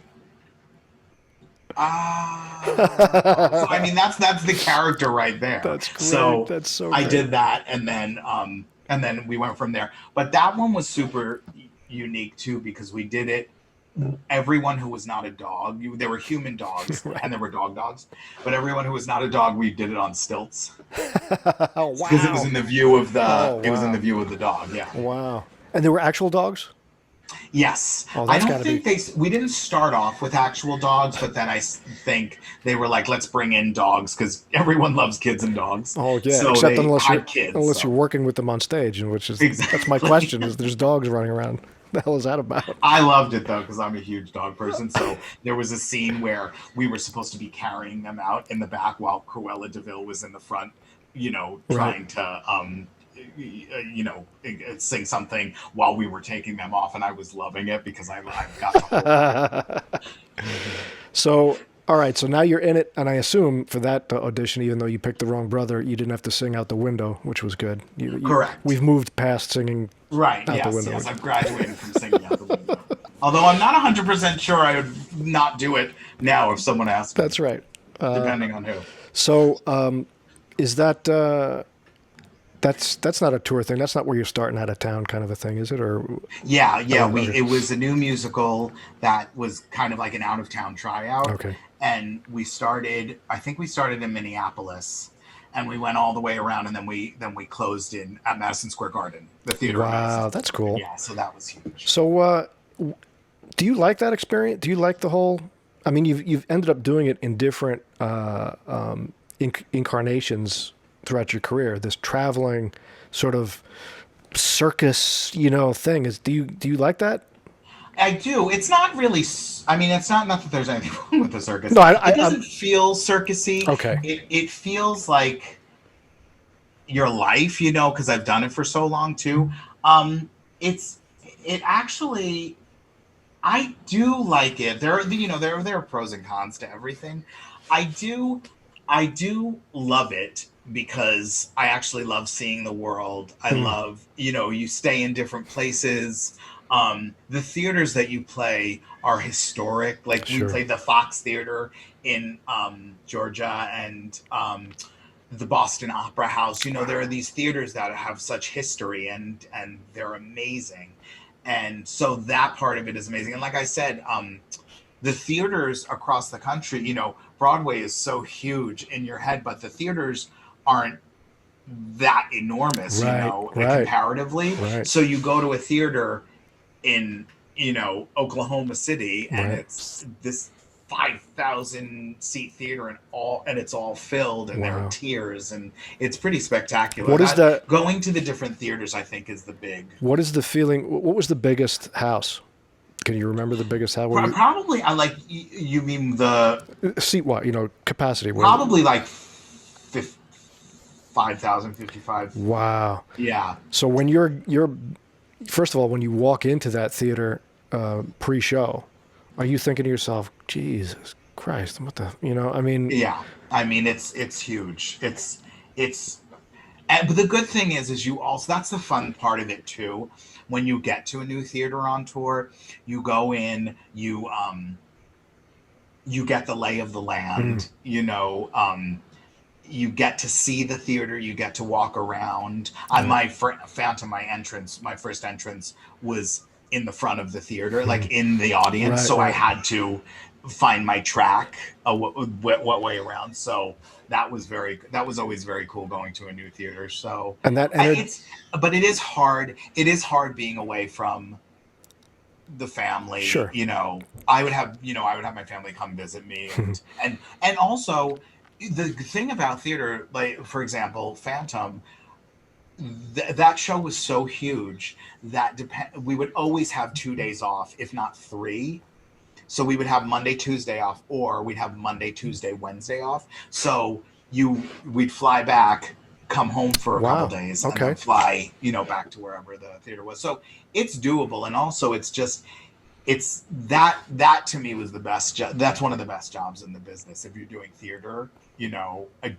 so I mean, that's the character right there. That's great. So that's so I great. did that, and then we went from there. But that one was super unique too, because we did it. Everyone who was not a dog, there were human dogs and there were dogs, but everyone who was not a dog, we did it on stilts. Oh, wow. Because it was in the view of it was in the view of the dog. Yeah. Wow. And there were actual dogs? Yes. Oh, I don't think we didn't start off with actual dogs, but then I think they were like, let's bring in dogs, because everyone loves kids and dogs. Oh yeah, so except unless you're working with them on stage, which is that's my question: is there's dogs running around? The hell is that about? I loved it though, because I'm a huge dog person. So there was a scene where we were supposed to be carrying them out in the back while Cruella de Vil was in the front, trying to sing something while we were taking them off, and I was loving it because I got to hold it. So, all right. So now you're in it, and I assume for that audition, even though you picked the wrong brother, you didn't have to sing out the window, which was good. Correct. We've moved past singing right. out Yes. the window. Yes. I've graduated from singing out the window. Although I'm not 100% sure I would not do it now if someone asked me. That's right. Depending on who. So, is that that's not a tour thing? That's not where you're starting out of town, kind of a thing, is it? Or Yeah. okay. It was a new musical that was kind of like an out of town tryout. Okay. And I think we started in Minneapolis, and we went all the way around, and then we closed in at Madison Square Garden, the theater. Wow, that's cool. Yeah, so that was huge. So, do you like that experience? Do you like the whole? I mean, you've ended up doing it in different incarnations throughout your career. This traveling sort of circus, thing is. Do you like that? I do. It's not really. I mean, it's not that there's anything wrong with the circus. No, it doesn't feel circusy. Okay. It feels like your life, because I've done it for so long too. It actually, I do like it. There are pros and cons to everything. I do love it because I actually love seeing the world. I love, you stay in different places. The theaters that you play are historic. Like Sure. we played the Fox Theater in Georgia and the Boston Opera House. There are these theaters that have such history and they're amazing. And so that part of it is amazing. And like I said, the theaters across the country, Broadway is so huge in your head, but the theaters aren't that enormous, comparatively. Right. So you go to a theater in Oklahoma City, and it's this 5,000 seat theater and it's all filled, and there are tiers, and it's pretty spectacular. What is that? Going to the different theaters, I think, is the big. What is the feeling? What was the biggest house? Can you remember the biggest house? Probably, I like. You mean the seat? What capacity? Probably like 5,000, 55. Wow. Yeah. So when you're first of all, when you walk into that theater pre-show, are you thinking to yourself, Jesus Christ, what the, I mean. Yeah. I mean, it's huge. But the good thing is you also, that's the fun part of it too. When you get to a new theater on tour, you go in, you get the lay of the land, you get to see the theater, you get to walk around. On my Phantom, my first entrance was in the front of the theater, like in the audience. Right, so right. I had to find my track, what way around. So that was always very cool going to a new theater. So but it is hard. It is hard being away from the family. Sure. I would have my family come visit me, and also the thing about theater, like for example, Phantom, that show was so huge that we would always have 2 days off, if not 3. So we would have Monday, Tuesday off, or we'd have Monday, Tuesday, Wednesday off. So we'd fly back, come home for a couple days, and then fly, back to wherever the theater was. So it's doable, and also it's that to me was the best job. That's one of the best jobs in the business. If you're doing theater,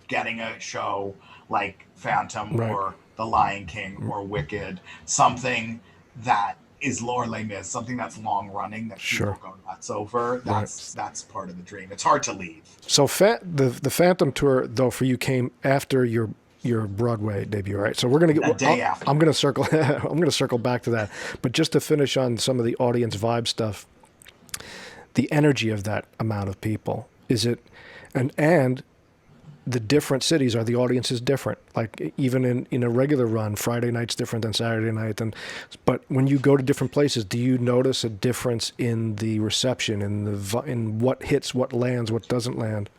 getting a show like Phantom or The Lion King or Wicked, something that is Lord Les Mis, something that's long running that people go nuts over. That's part of the dream. It's hard to leave. So the Phantom tour though for you came after your Broadway debut, right? So we're gonna get after. I'm gonna circle back to that, but just to finish on some of the audience vibe stuff, the energy of that amount of people, is it, and the different cities, are the audiences different? Like even in a regular run, Friday night's different than Saturday night, but when you go to different places, do you notice a difference in the reception, in what hits, what lands, what doesn't land?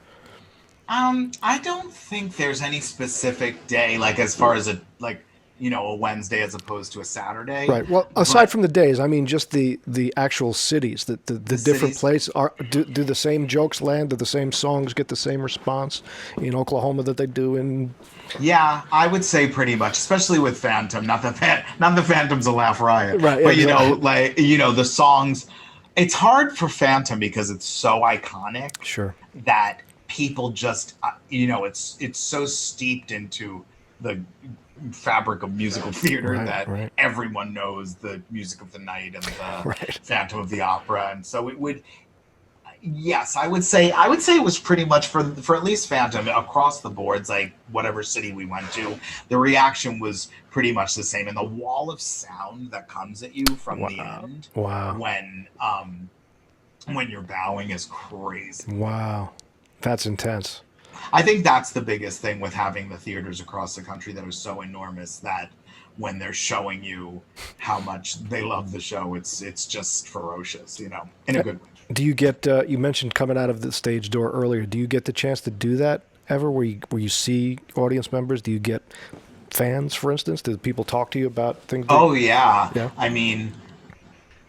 I don't think there's any specific day, like as far as a Wednesday as opposed to a Saturday. Right. Well, aside from the days, I mean, just the actual cities, the different cities. places do the same jokes land? Do the same songs get the same response in Oklahoma that they do in? Yeah, I would say pretty much, especially with Phantom. Not the Phantom's a laugh riot, Right, but exactly. the songs. It's hard for Phantom because it's so iconic Sure. that people just, it's so steeped into the fabric of musical theater Right. that Right. everyone knows the music of the night and the Right. Phantom of the Opera, and so it would. Yes, I would say it was pretty much for at least Phantom across the boards, like whatever city we went to, the reaction was pretty much the same. And the wall of sound that comes at you from the Wow. end Wow. when you're bowing is crazy. Wow. That's intense. I think that's the biggest thing with having the theaters across the country that are so enormous that when they're showing you how much they love the show, it's just ferocious, in a good way. Do you get? You mentioned coming out of the stage door earlier. Do you get the chance to do that ever? Where you see audience members? Do you get fans, for instance? Do people talk to you about things? Oh yeah. Yeah.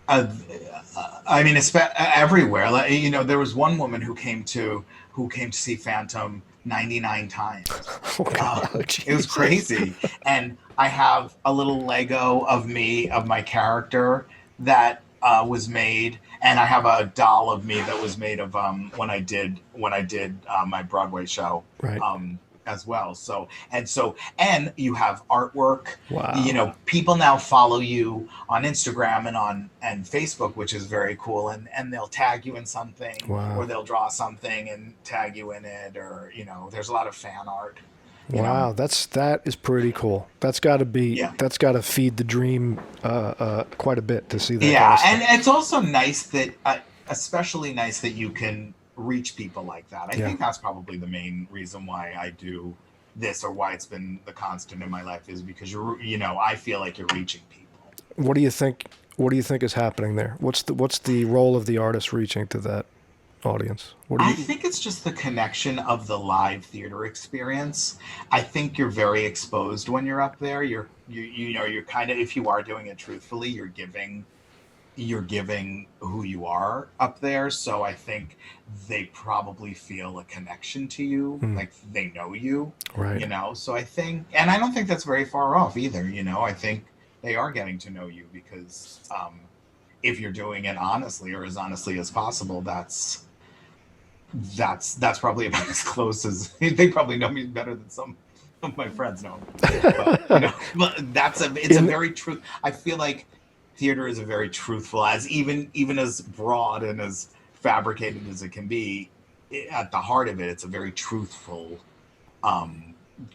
Uh, everywhere. Like, there was one woman who came to see Phantom 99 times. Oh God. It was crazy. And I have a little Lego of my character that was made, and I have a doll of me that was made of when I did my Broadway show. Right. As well. And you have artwork. Wow. People now follow you on Instagram and Facebook, which is very cool. And they'll tag you in something, Wow. or they'll draw something and tag you in it, or there's a lot of fan art. Wow, that is pretty cool. That's got to be. Yeah. That's got to feed the dream quite a bit to see that. Yeah, kind of stuff. and it's also nice that, especially nice that you can reach people like that. I Yeah. think that's probably the main reason why I do this, or why it's been the constant in my life, is because I feel like you're reaching people. What do you think? What do you think is happening there? What's the role of the artist reaching to that audience? What do I you? think it's just the connection of the live theater experience. I think you're very exposed when you're up there. You're kind of, if you are doing it truthfully, you're giving who you are up there. So I think they probably feel a connection to you, like they know you, Right. So I think, and I don't think that's very far off either. I think they are getting to know you because if you're doing it honestly, or as honestly as possible, that's probably about as close as they probably know me better than some of my friends know. But it's a very truth. I feel like theater is a very truthful, as even as broad and as fabricated as it can be. At the heart of it's a very truthful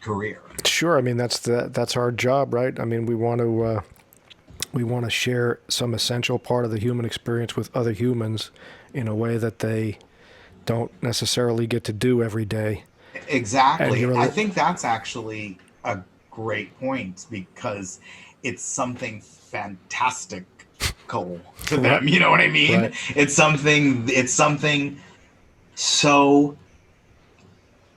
career. Sure. I mean, that's our job, right? I mean, we want to share some essential part of the human experience with other humans in a way that they don't necessarily get to do every day. Exactly. I think that's actually a great point, because it's something fantastical to them. You know what I mean? Right. It's something so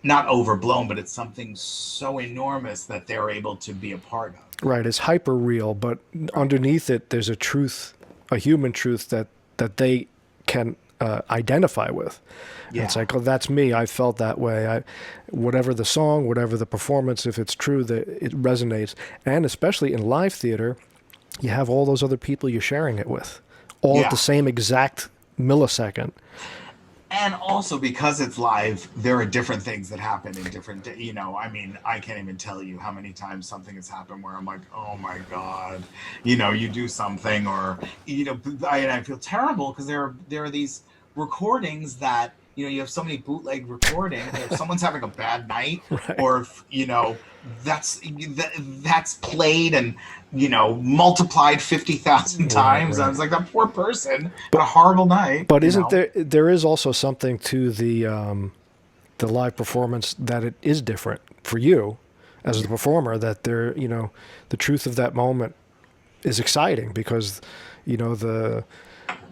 not overblown, but it's something so enormous that they're able to be a part of. Right. It's hyper real, but underneath it, there's a truth, a human truth that they can identify with. Yeah. It's like, oh, that's me. I felt that way. Whatever the song, whatever the performance, if it's true, that it resonates. And especially in live theater, you have all those other people you're sharing it with, all at the same exact millisecond. And also, because it's live, there are different things that happen in different, I can't even tell you how many times something has happened where I'm like, oh my God, you do something, or, I feel terrible because there are these recordings that, you have so many bootleg recordings. If someone's having a bad night, Right. or if, that's played and, multiplied 50,000 times. Right. I was like, that poor person had a horrible night. But isn't there is also something to the live performance that it is different for you as the performer, that the truth of that moment is exciting because,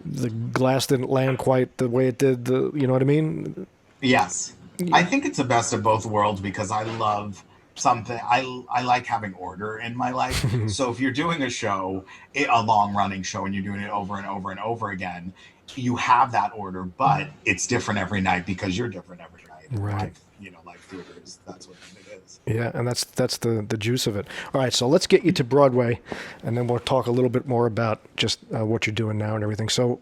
the glass didn't land quite the way it did. You know what I mean? Yes. I think it's the best of both worlds, because I love something. I like having order in my life. So if you're doing a show, a long running show, and you're doing it over and over and over again, you have that order, but it's different every night because you're different every night. Right. Live theater is, that's what it is. Yeah, and that's the juice of it. All right, so let's get you to Broadway, and then we'll talk a little bit more about just what you're doing now and everything. So,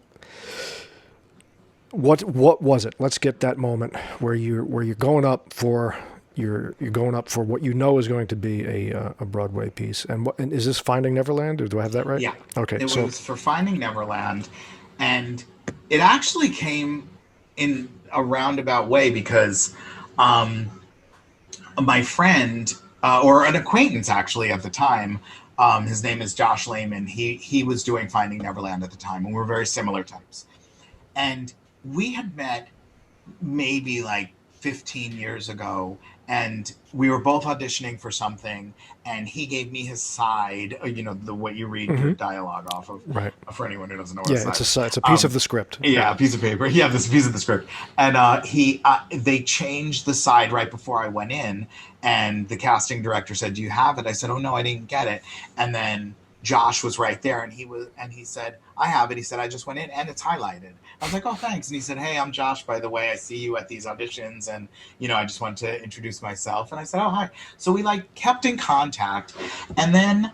what was it? Let's get that moment where you're going up for you're going up for what you know is going to be a Broadway piece. And is this Finding Neverland, or do I have that right? Yeah. Okay. It was for Finding Neverland, and it actually came in a roundabout way because my friend or an acquaintance actually at the time, his name is Josh Lehman. He was doing Finding Neverland at the time, and we're very similar types. And we had met maybe like 15 years ago, and we were both auditioning for something, and he gave me his side, the what you read your dialogue off of. Right. For anyone who doesn't know what it's a piece of the script. Yeah, a piece of paper. Yeah, this piece of the script. And they changed the side right before I went in, and the casting director said, "Do you have it?" I said, "Oh no, I didn't get it." And then Josh was right there, and he said, "I have it." He said, "I just went in and it's highlighted." I was like, "Oh, thanks." And he said, "Hey, I'm Josh, by the way. I see you at these auditions, and I just wanted to introduce myself." And I said, "Oh, hi." So we kept in contact, and then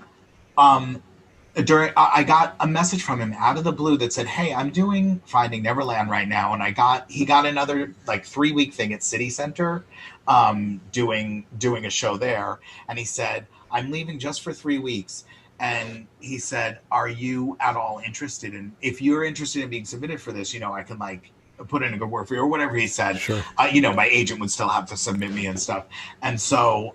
I got a message from him out of the blue that said, "Hey, I'm doing Finding Neverland right now," and he got another 3-week thing at City Center, doing a show there, and he said, "I'm leaving just for 3 weeks." And he said, "Are you at all interested in, if you're interested in being submitted for this, I can put in a good word for you," or whatever he said. Sure. My agent would still have to submit me and stuff. And so,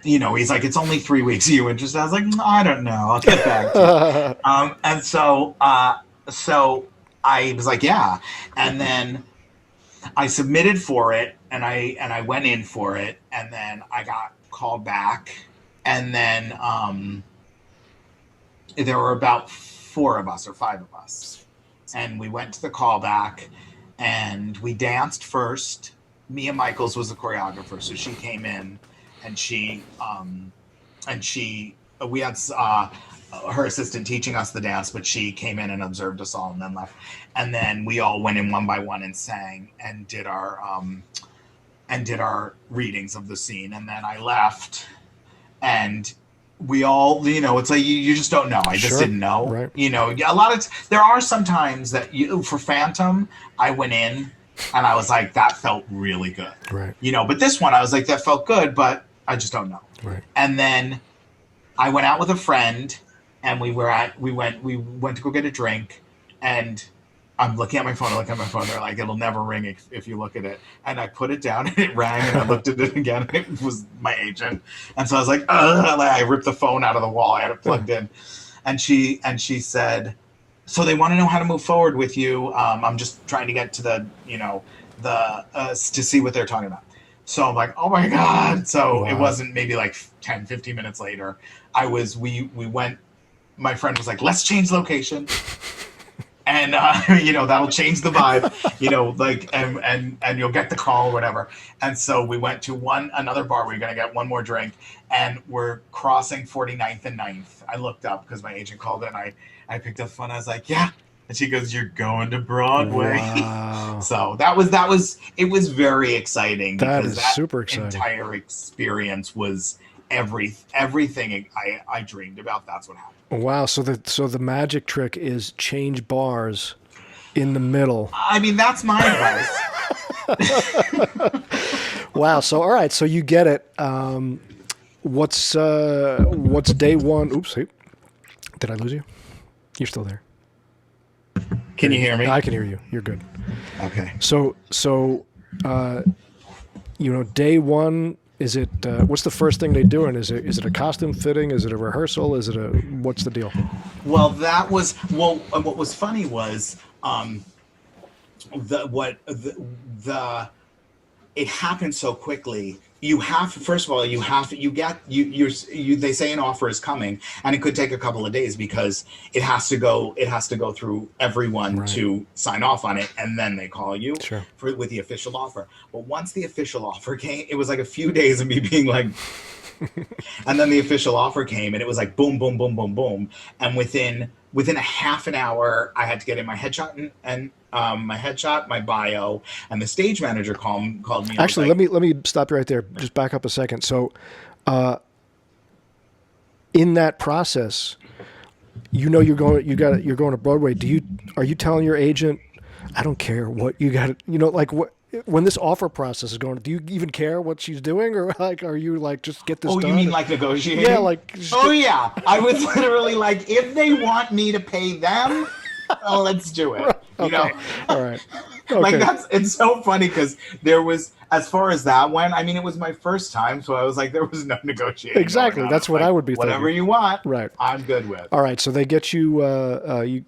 he's like, "It's only 3 weeks. Are you interested?" I was like, "I don't know. I'll get back to you." And so I was like, "Yeah." And then I submitted for it, and I went in for it, and then I got called back. And then there were about 4 of us or 5 of us. And we went to the callback, and we danced first. Mia Michaels was the choreographer, so she came in, and we had her assistant teaching us the dance, but she came in and observed us all and then left. And then we all went in one by one and sang and did our readings of the scene. And then I left. And we all, it's like you just don't know. I just didn't know. Right. A lot of there are some times that for Phantom, I went in and I was like, that felt really good. Right. But this one I was like, that felt good, but I just don't know. Right. And then I went out with a friend, and we went to go get a drink, and I'm looking at my phone. They're like, "It'll never ring if you look at it." And I put it down, and it rang, and I looked at it again, and it was my agent. And so I was like, I ripped the phone out of the wall. I had it plugged in. And she said, "So they want to know how to move forward with you. I'm just trying to get to to see what they're talking about." So I'm like, "Oh my God." So It wasn't maybe 10, 15 minutes later. We went, my friend was like, "Let's change location." And, that'll change the vibe, and you'll get the call or whatever. And so we went to another bar. We were going to get one more drink, and we're crossing 49th and 9th. I looked up because my agent called it, and I picked up the phone. I was like, "Yeah." And she goes, "You're going to Broadway." Wow. So it was very exciting. That because is super exciting. Entire experience was everything I dreamed about. That's what happened. Wow. So the magic trick is change bars in the middle. I mean, that's my advice. Wow. So all right. So you get it. What's day one? Oops. Hey, did I lose you? You're still there. Can you hear me? I can hear you. You're good. Okay. So day one. Is it? What's the first thing they do? And is it a costume fitting? Is it a rehearsal? What's the deal? Well, what was funny was it happened so quickly first of all, they say an offer is coming, and it could take a couple of days because it has to go through everyone to sign off on it, and then they call you with the official offer. But once the official offer came, it was like a few days of me being like, and then the official offer came, and it was like boom, boom, boom, boom, boom, and within a half an hour, I had to get in my headshot and my headshot, my bio, and the stage manager called me. Actually, let me stop you right there. Just back up a second. So, in that process, you're going to Broadway. Are you telling your agent, I don't care what you got? Like what? When this offer process is going, do you even care what she's doing, or like, are you like, just get this done? Oh, you mean like negotiating? Yeah, like. Yeah, I was literally like, if they want me to pay them, let's do it. Okay. All right. Okay. Like it's so funny because there was, as far as that went, I mean, it was my first time, so I was like, there was no negotiating. Exactly, that's what I would be whatever thinking. You want, right? I'm good with. All right, so they get you,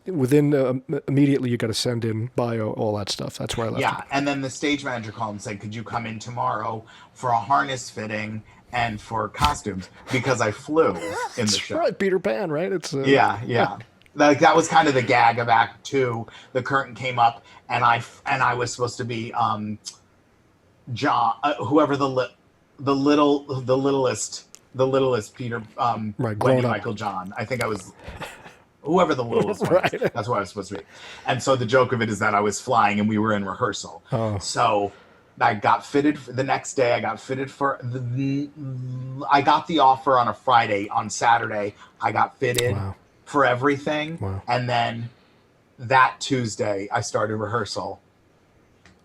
within immediately. You got to send in bio, all that stuff. That's where I left. Yeah, and then the stage manager called and said, "Could you come in tomorrow for a harness fitting and for costumes?" Because I flew in the show. Right, Peter Pan, right? It's yeah. Like that was kind of the gag of Act 2. The curtain came up, and I was supposed to be John, whoever the littlest Peter, Wendy, Michael, John. I think I was whoever the littlest was. That's what I was supposed to be. And so the joke of it is that I was flying and we were in rehearsal. Oh. So I got fitted for the next day. I got fitted for I got the offer on a Friday. On Saturday, I got fitted. Wow. For everything. Wow. And then that Tuesday I started rehearsal.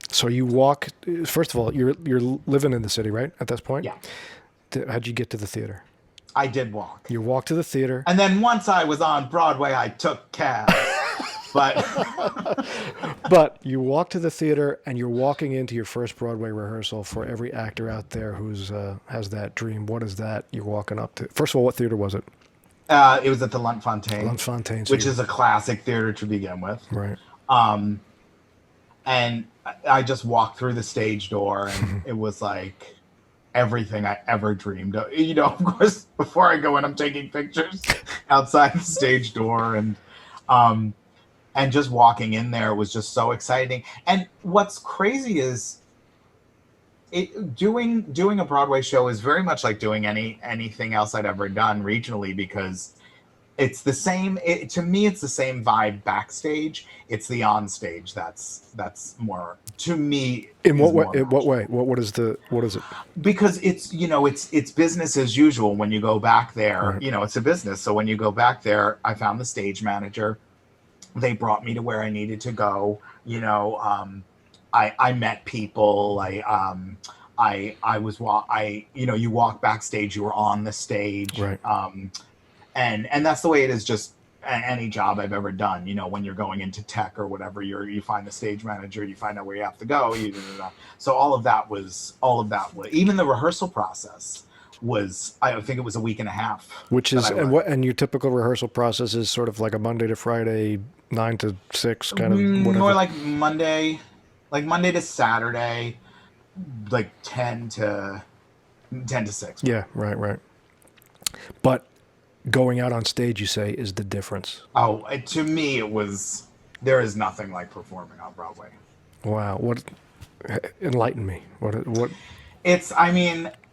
So you walk, first of all, you're living in the city, right? At this point? Yeah. How'd you get to the theater? I did walk. You walked to the theater. And then once I was on Broadway, I took cabs. But you walk to the theater and you're walking into your first Broadway rehearsal. For every actor out there who's has that dream, what is that you're walking up to? First of all, what theater was it? It was at the Lunt-Fontanne. So which is a classic theater to begin with. Right. And I just walked through the stage door, and it was like everything I ever dreamed of. Of course, before I go in, I'm taking pictures outside the stage door, and just walking in there was just so exciting. And what's crazy is doing a Broadway show is very much like doing anything else I'd ever done regionally, because it's the same. To me, it's the same vibe backstage. It's the on stage that's more, to me. In what way? In what way? What is it? Because it's it's business as usual when you go back there. Right. It's a business. So when you go back there, I found the stage manager. They brought me to where I needed to go. I met people. You walk backstage, you were on the stage. Right. And that's the way it is just any job I've ever done. When you're going into tech or whatever, you find the stage manager, you find out where you have to go. So all of that was even the rehearsal process was, I think it was a week and a half. Which is, and your typical rehearsal process is sort of like a Monday to Friday, 9 to 6 kind of whatever. More like Monday to Saturday, like 10 to 6. Yeah, right. But going out on stage, you say, is the difference. Oh, to me, there is nothing like performing on Broadway. Wow. What, enlighten me. What?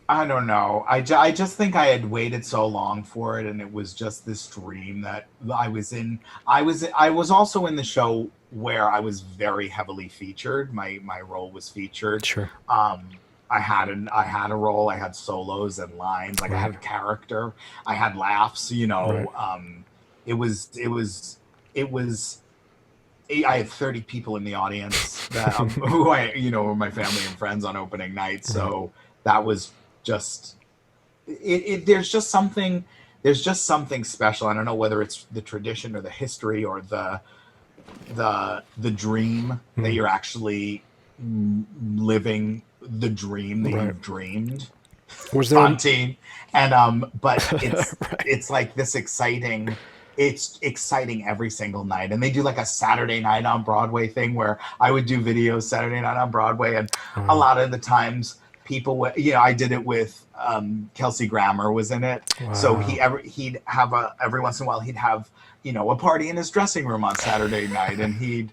I don't know. I just think I had waited so long for it, and it was just this dream that I was in. I was also in the show where I was very heavily featured. My role was featured. Sure. I had a role. I had solos and lines. Like, right. I had a character. I had laughs. Right. It was. I had 30 people in the audience that who were my family and friends on opening night. So that was just it. There's just something special. I don't know whether it's the tradition or the history or the dream that you're actually living the dream that you've dreamed. Was there on team? And but it's right. It's like this exciting. It's exciting every single night. And they do like a Saturday night on Broadway thing where I would do videos Saturday night on Broadway. And a lot of the times I did it with Kelsey Grammer was in it. Wow. So he'd have every once in a while he'd have a party in his dressing room on Saturday night, and he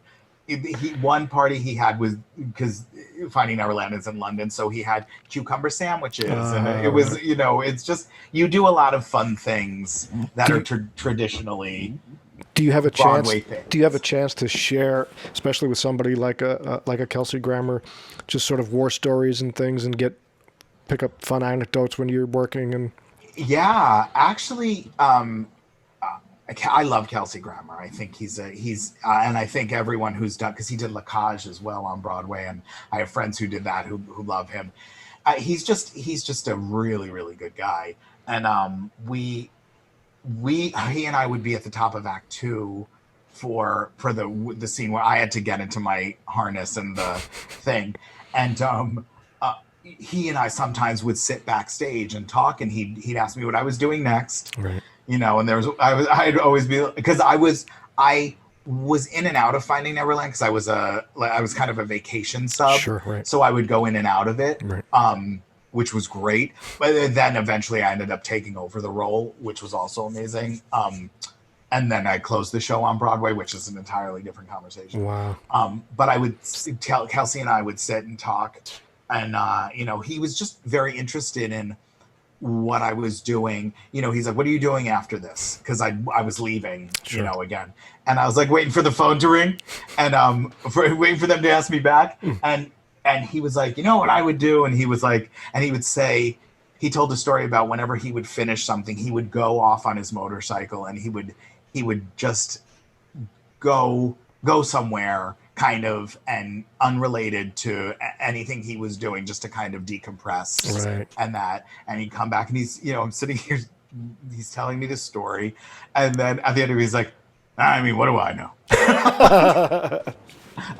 one party he had was because Finding Neverland is in London, so he had cucumber sandwiches, and it was it's just you do a lot of fun things that are traditionally. Do you have a Broadway chance? things. Do you have a chance to share, especially with somebody like a Kelsey Grammer, just sort of war stories and things, and pick up fun anecdotes when you're working? And Yeah, actually, I love Kelsey Grammer. I think he's and I think everyone who's done, because he did La Cage as well on Broadway, and I have friends who did that who love him. He's just a really, really good guy, and he and I would be at the top of Act 2 for the scene where I had to get into my harness and the thing, and he and I sometimes would sit backstage and talk, and he'd ask me what I was doing next. right. And I'd always be, because I was in and out of Finding Neverland because I was kind of a vacation sub. Sure, right. So I would go in and out of it, Right. which was great. But then eventually I ended up taking over the role, which was also amazing. And then I closed the show on Broadway, which is an entirely different conversation. Wow. But I would tell Kelsey and I would sit and talk, and he was just very interested in what I was doing. He's like, what are you doing after this? Because I was leaving, Sure. again. And I was like waiting for the phone to ring and waiting for them to ask me back. And he was like, what I would do? And he was like, and he would say, he told a story about whenever he would finish something, he would go off on his motorcycle and he would just go somewhere kind of and unrelated to anything he was doing, just to kind of decompress. Right. And he'd come back and he's I'm sitting here, he's telling me this story, and then at the end of it he's like, I mean, what do I know?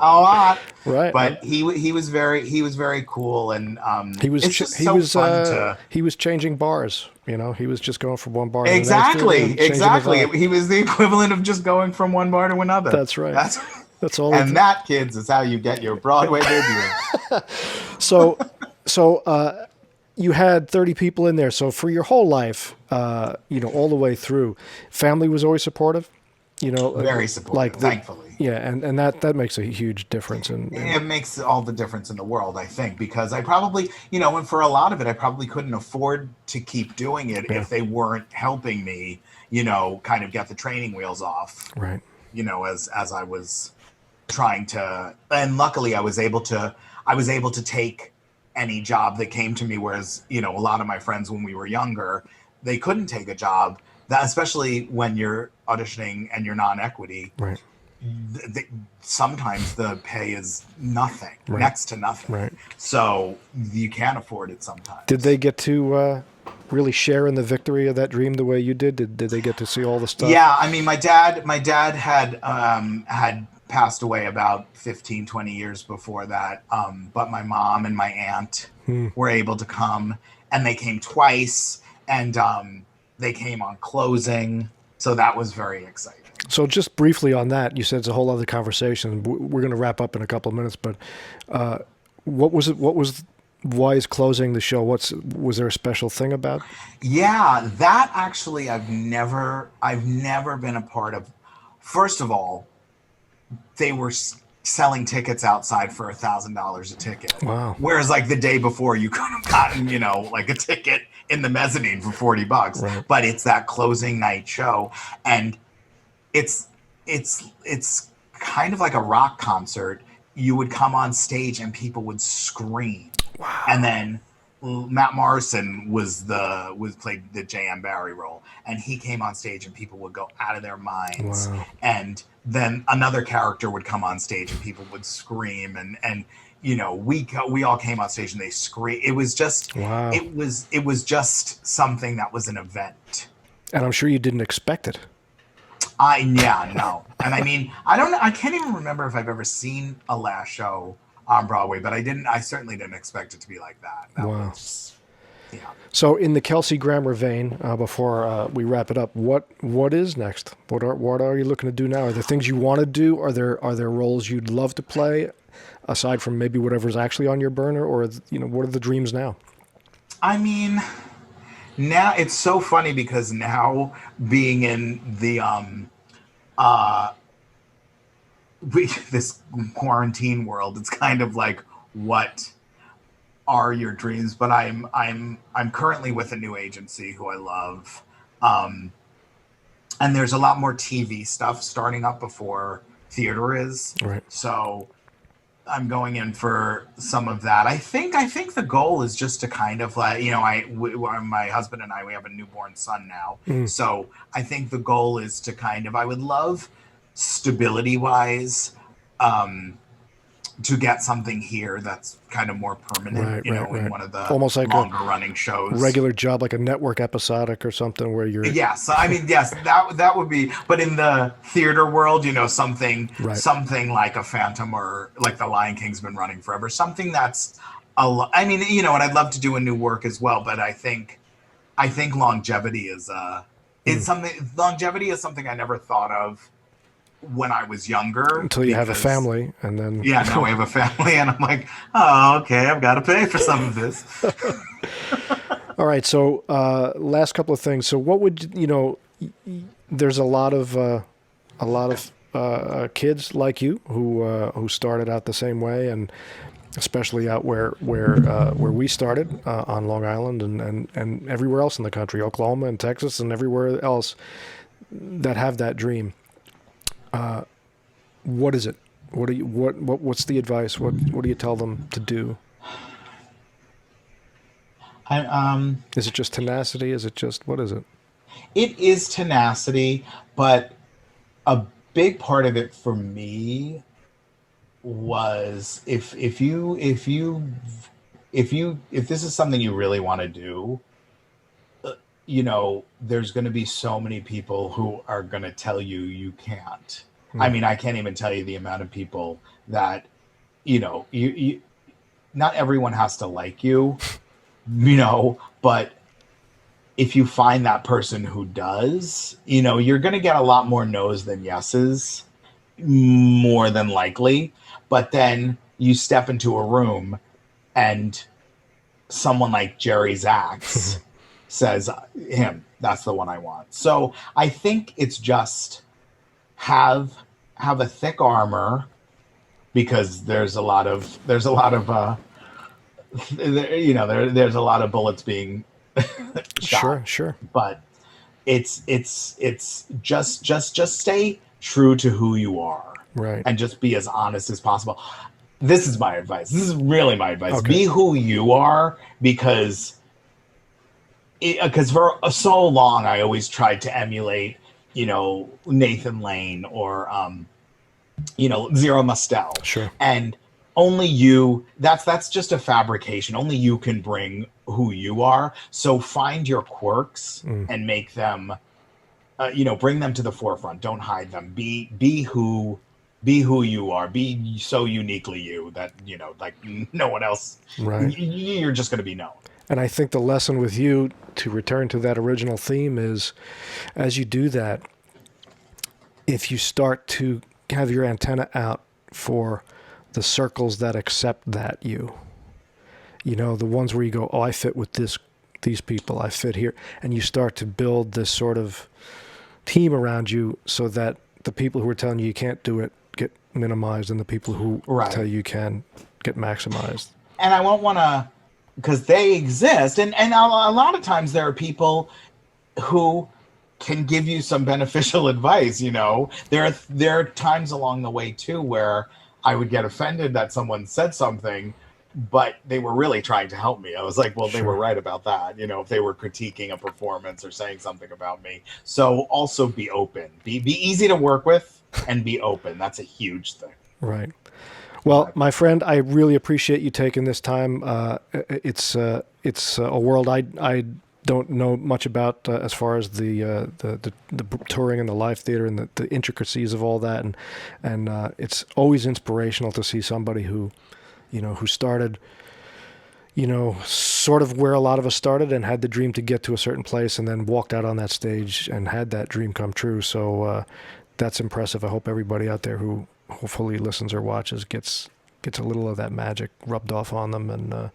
A lot. Right. But he was very cool, and He was it's just so fun to he was changing bars. He was just going from one bar to exactly the next. Exactly. he was the equivalent of just going from one bar to another. That's right. That's all. And that, kids, is how you get your Broadway debut. So you had 30 people in there. So for your whole life, all the way through, family was always supportive. Very supportive, thankfully. Yeah, and that makes a huge difference. It makes all the difference in the world, I think, because I probably, and for a lot of it, I probably couldn't afford to keep doing it if they weren't helping me, kind of get the training wheels off. Right. As I was trying to, and luckily I was able to take any job that came to me, whereas a lot of my friends when we were younger, they couldn't take a job, that especially when you're auditioning and you're non-equity. Right. Sometimes the pay is nothing, Right. next to nothing. Right. So you can't afford it sometimes. Did they get to really share in the victory of that dream the way you did? Did they get to see all the stuff? Yeah, I mean, my dad had passed away about 15, 20 years before that. But my mom and my aunt were able to come, and they came twice, and they came on closing. So that was very exciting. So just briefly on that, you said it's a whole other conversation. We're going to wrap up in a couple of minutes, but what was it? Why is closing the show? Was there a special thing about? Yeah, that actually I've never been a part of. First of all, they were selling tickets outside for $1,000 a ticket. Wow. Whereas like the day before you could have gotten, like a ticket in the mezzanine for $40. Right. But it's that closing night show, and it's kind of like a rock concert. You would come on stage and people would scream. Wow. And then Matt Morrison played the J.M. Barrie role, and he came on stage and people would go out of their minds. Wow. And then another character would come on stage and people would scream, and we all came on stage and they screamed. It was just wow. It was just something that was an event. And I'm sure you didn't expect it. No. And I mean, I can't even remember if I've ever seen a last show on Broadway, but I certainly didn't expect it to be like that. Wow. Yeah. So in the Kelsey Grammer vein, before we wrap it up, what is next? What are you looking to do now? Are there things you want to do? Are there roles you'd love to play, aside from maybe whatever's actually on your burner, or what are the dreams now? I mean, now it's so funny because now being in the this quarantine world, it's kind of like, what are your dreams? But I'm currently with a new agency who I love, and there's a lot more TV stuff starting up before theater is. Right. So I'm going in for some of that. I think the goal is just to kind of like, my husband and I, we have a newborn son now. So I think the goal is to kind of, I would love stability wise, to get something here that's kind of more permanent, right. in one of the almost like longer running shows. Regular job, like a network episodic or something where you're... Yes, I mean, yes, that would be, but in the theater world, something like a Phantom, or like the Lion King's been running forever, something that's and I'd love to do a new work as well, but I think longevity is something I never thought of when I was younger. Until you have a family, and then... Yeah, now I have a family, and I'm like, oh, okay, I've got to pay for some of this. All right, so last couple of things. So what would, there's a lot of kids like you who started out the same way, and especially out where we started, on Long Island and everywhere else in the country, Oklahoma and Texas and everywhere else, that have that dream. What is it? What's the advice? What do you tell them to do? Is it just tenacity? Is it just, what is it? It is tenacity, but a big part of it for me was if this is something you really want to do, there's going to be so many people who are going to tell you can't. I mean, I can't even tell you the amount of people that, you not everyone has to like you, but if you find that person who does, you're going to get a lot more no's than yeses, more than likely. But then you step into a room and someone like Jerry Zaks says, that's the one I want. So I think it's just have a thick armor, because there's a lot of there's a lot of bullets being shot. Sure. But it's just stay true to who you are, right? And just be as honest as possible. This is my advice. This is really my advice. Okay. Be who you are, because for so long I always tried to emulate, Nathan Lane or Zero Mostel. Sure. And only you, that's just a fabrication. Only you can bring who you are. So find your quirks and make them, bring them to the forefront. Don't hide them. Be who you are. Be so uniquely you that, like no one else. Right. You're just going to be known. And I think the lesson with you, to return to that original theme, is as you do that, if you start to have your antenna out for the circles that accept that the ones where you go, oh, I fit with these people, I fit here, and you start to build this sort of team around you, so that the people who are telling you can't do it get minimized, and the people who tell you can get maximized. And I won't want to, because they exist, and a lot of times there are people who can give you some beneficial advice. There are times along the way too where I would get offended that someone said something, but they were really trying to help me. I was like, well, they were right about that, if they were critiquing a performance or saying something about me. So also be open, be easy to work with, and be open. That's a huge thing. Right. Well, my friend, I really appreciate you taking this time. It's a world I don't know much about, as far as the touring and the live theater and the intricacies of all that, and it's always inspirational to see somebody who started, sort of where a lot of us started and had the dream to get to a certain place and then walked out on that stage and had that dream come true. So that's impressive. I hope everybody out there who hopefully listens or watches gets a little of that magic rubbed off on them and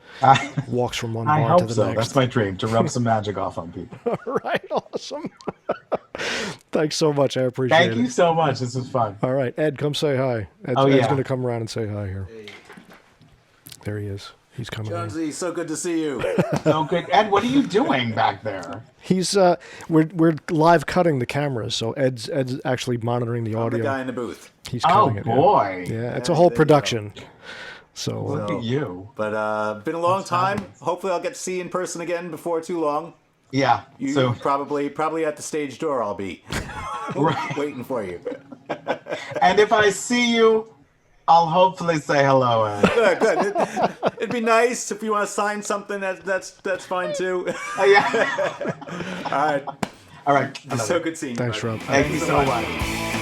walks from one bar to the next. That's my dream, to rub some magic off on people. All right, awesome. Thanks so much. I appreciate it. Thank you so much. This was fun. All right, Ed, come say hi. Ed's going to come around and say hi here. Hey. There he is. He's coming. Jonesy, so good to see you. So good. Ed, what are you doing back there? He's we're live cutting the cameras, so Ed's actually monitoring the audio. The guy in the booth. He's cutting it. Boy. Yeah, it's a whole production. So look at you. But been a long time. Hopefully I'll get to see you in person again before too long. Yeah. So probably at the stage door I'll be. Waiting for you. And if I see you, I'll hopefully say hello, Ed. Good. It'd be nice if you want to sign something. That's fine too. Yeah. All right. All right. So good seeing you. Thanks, Rob. Thank you so much.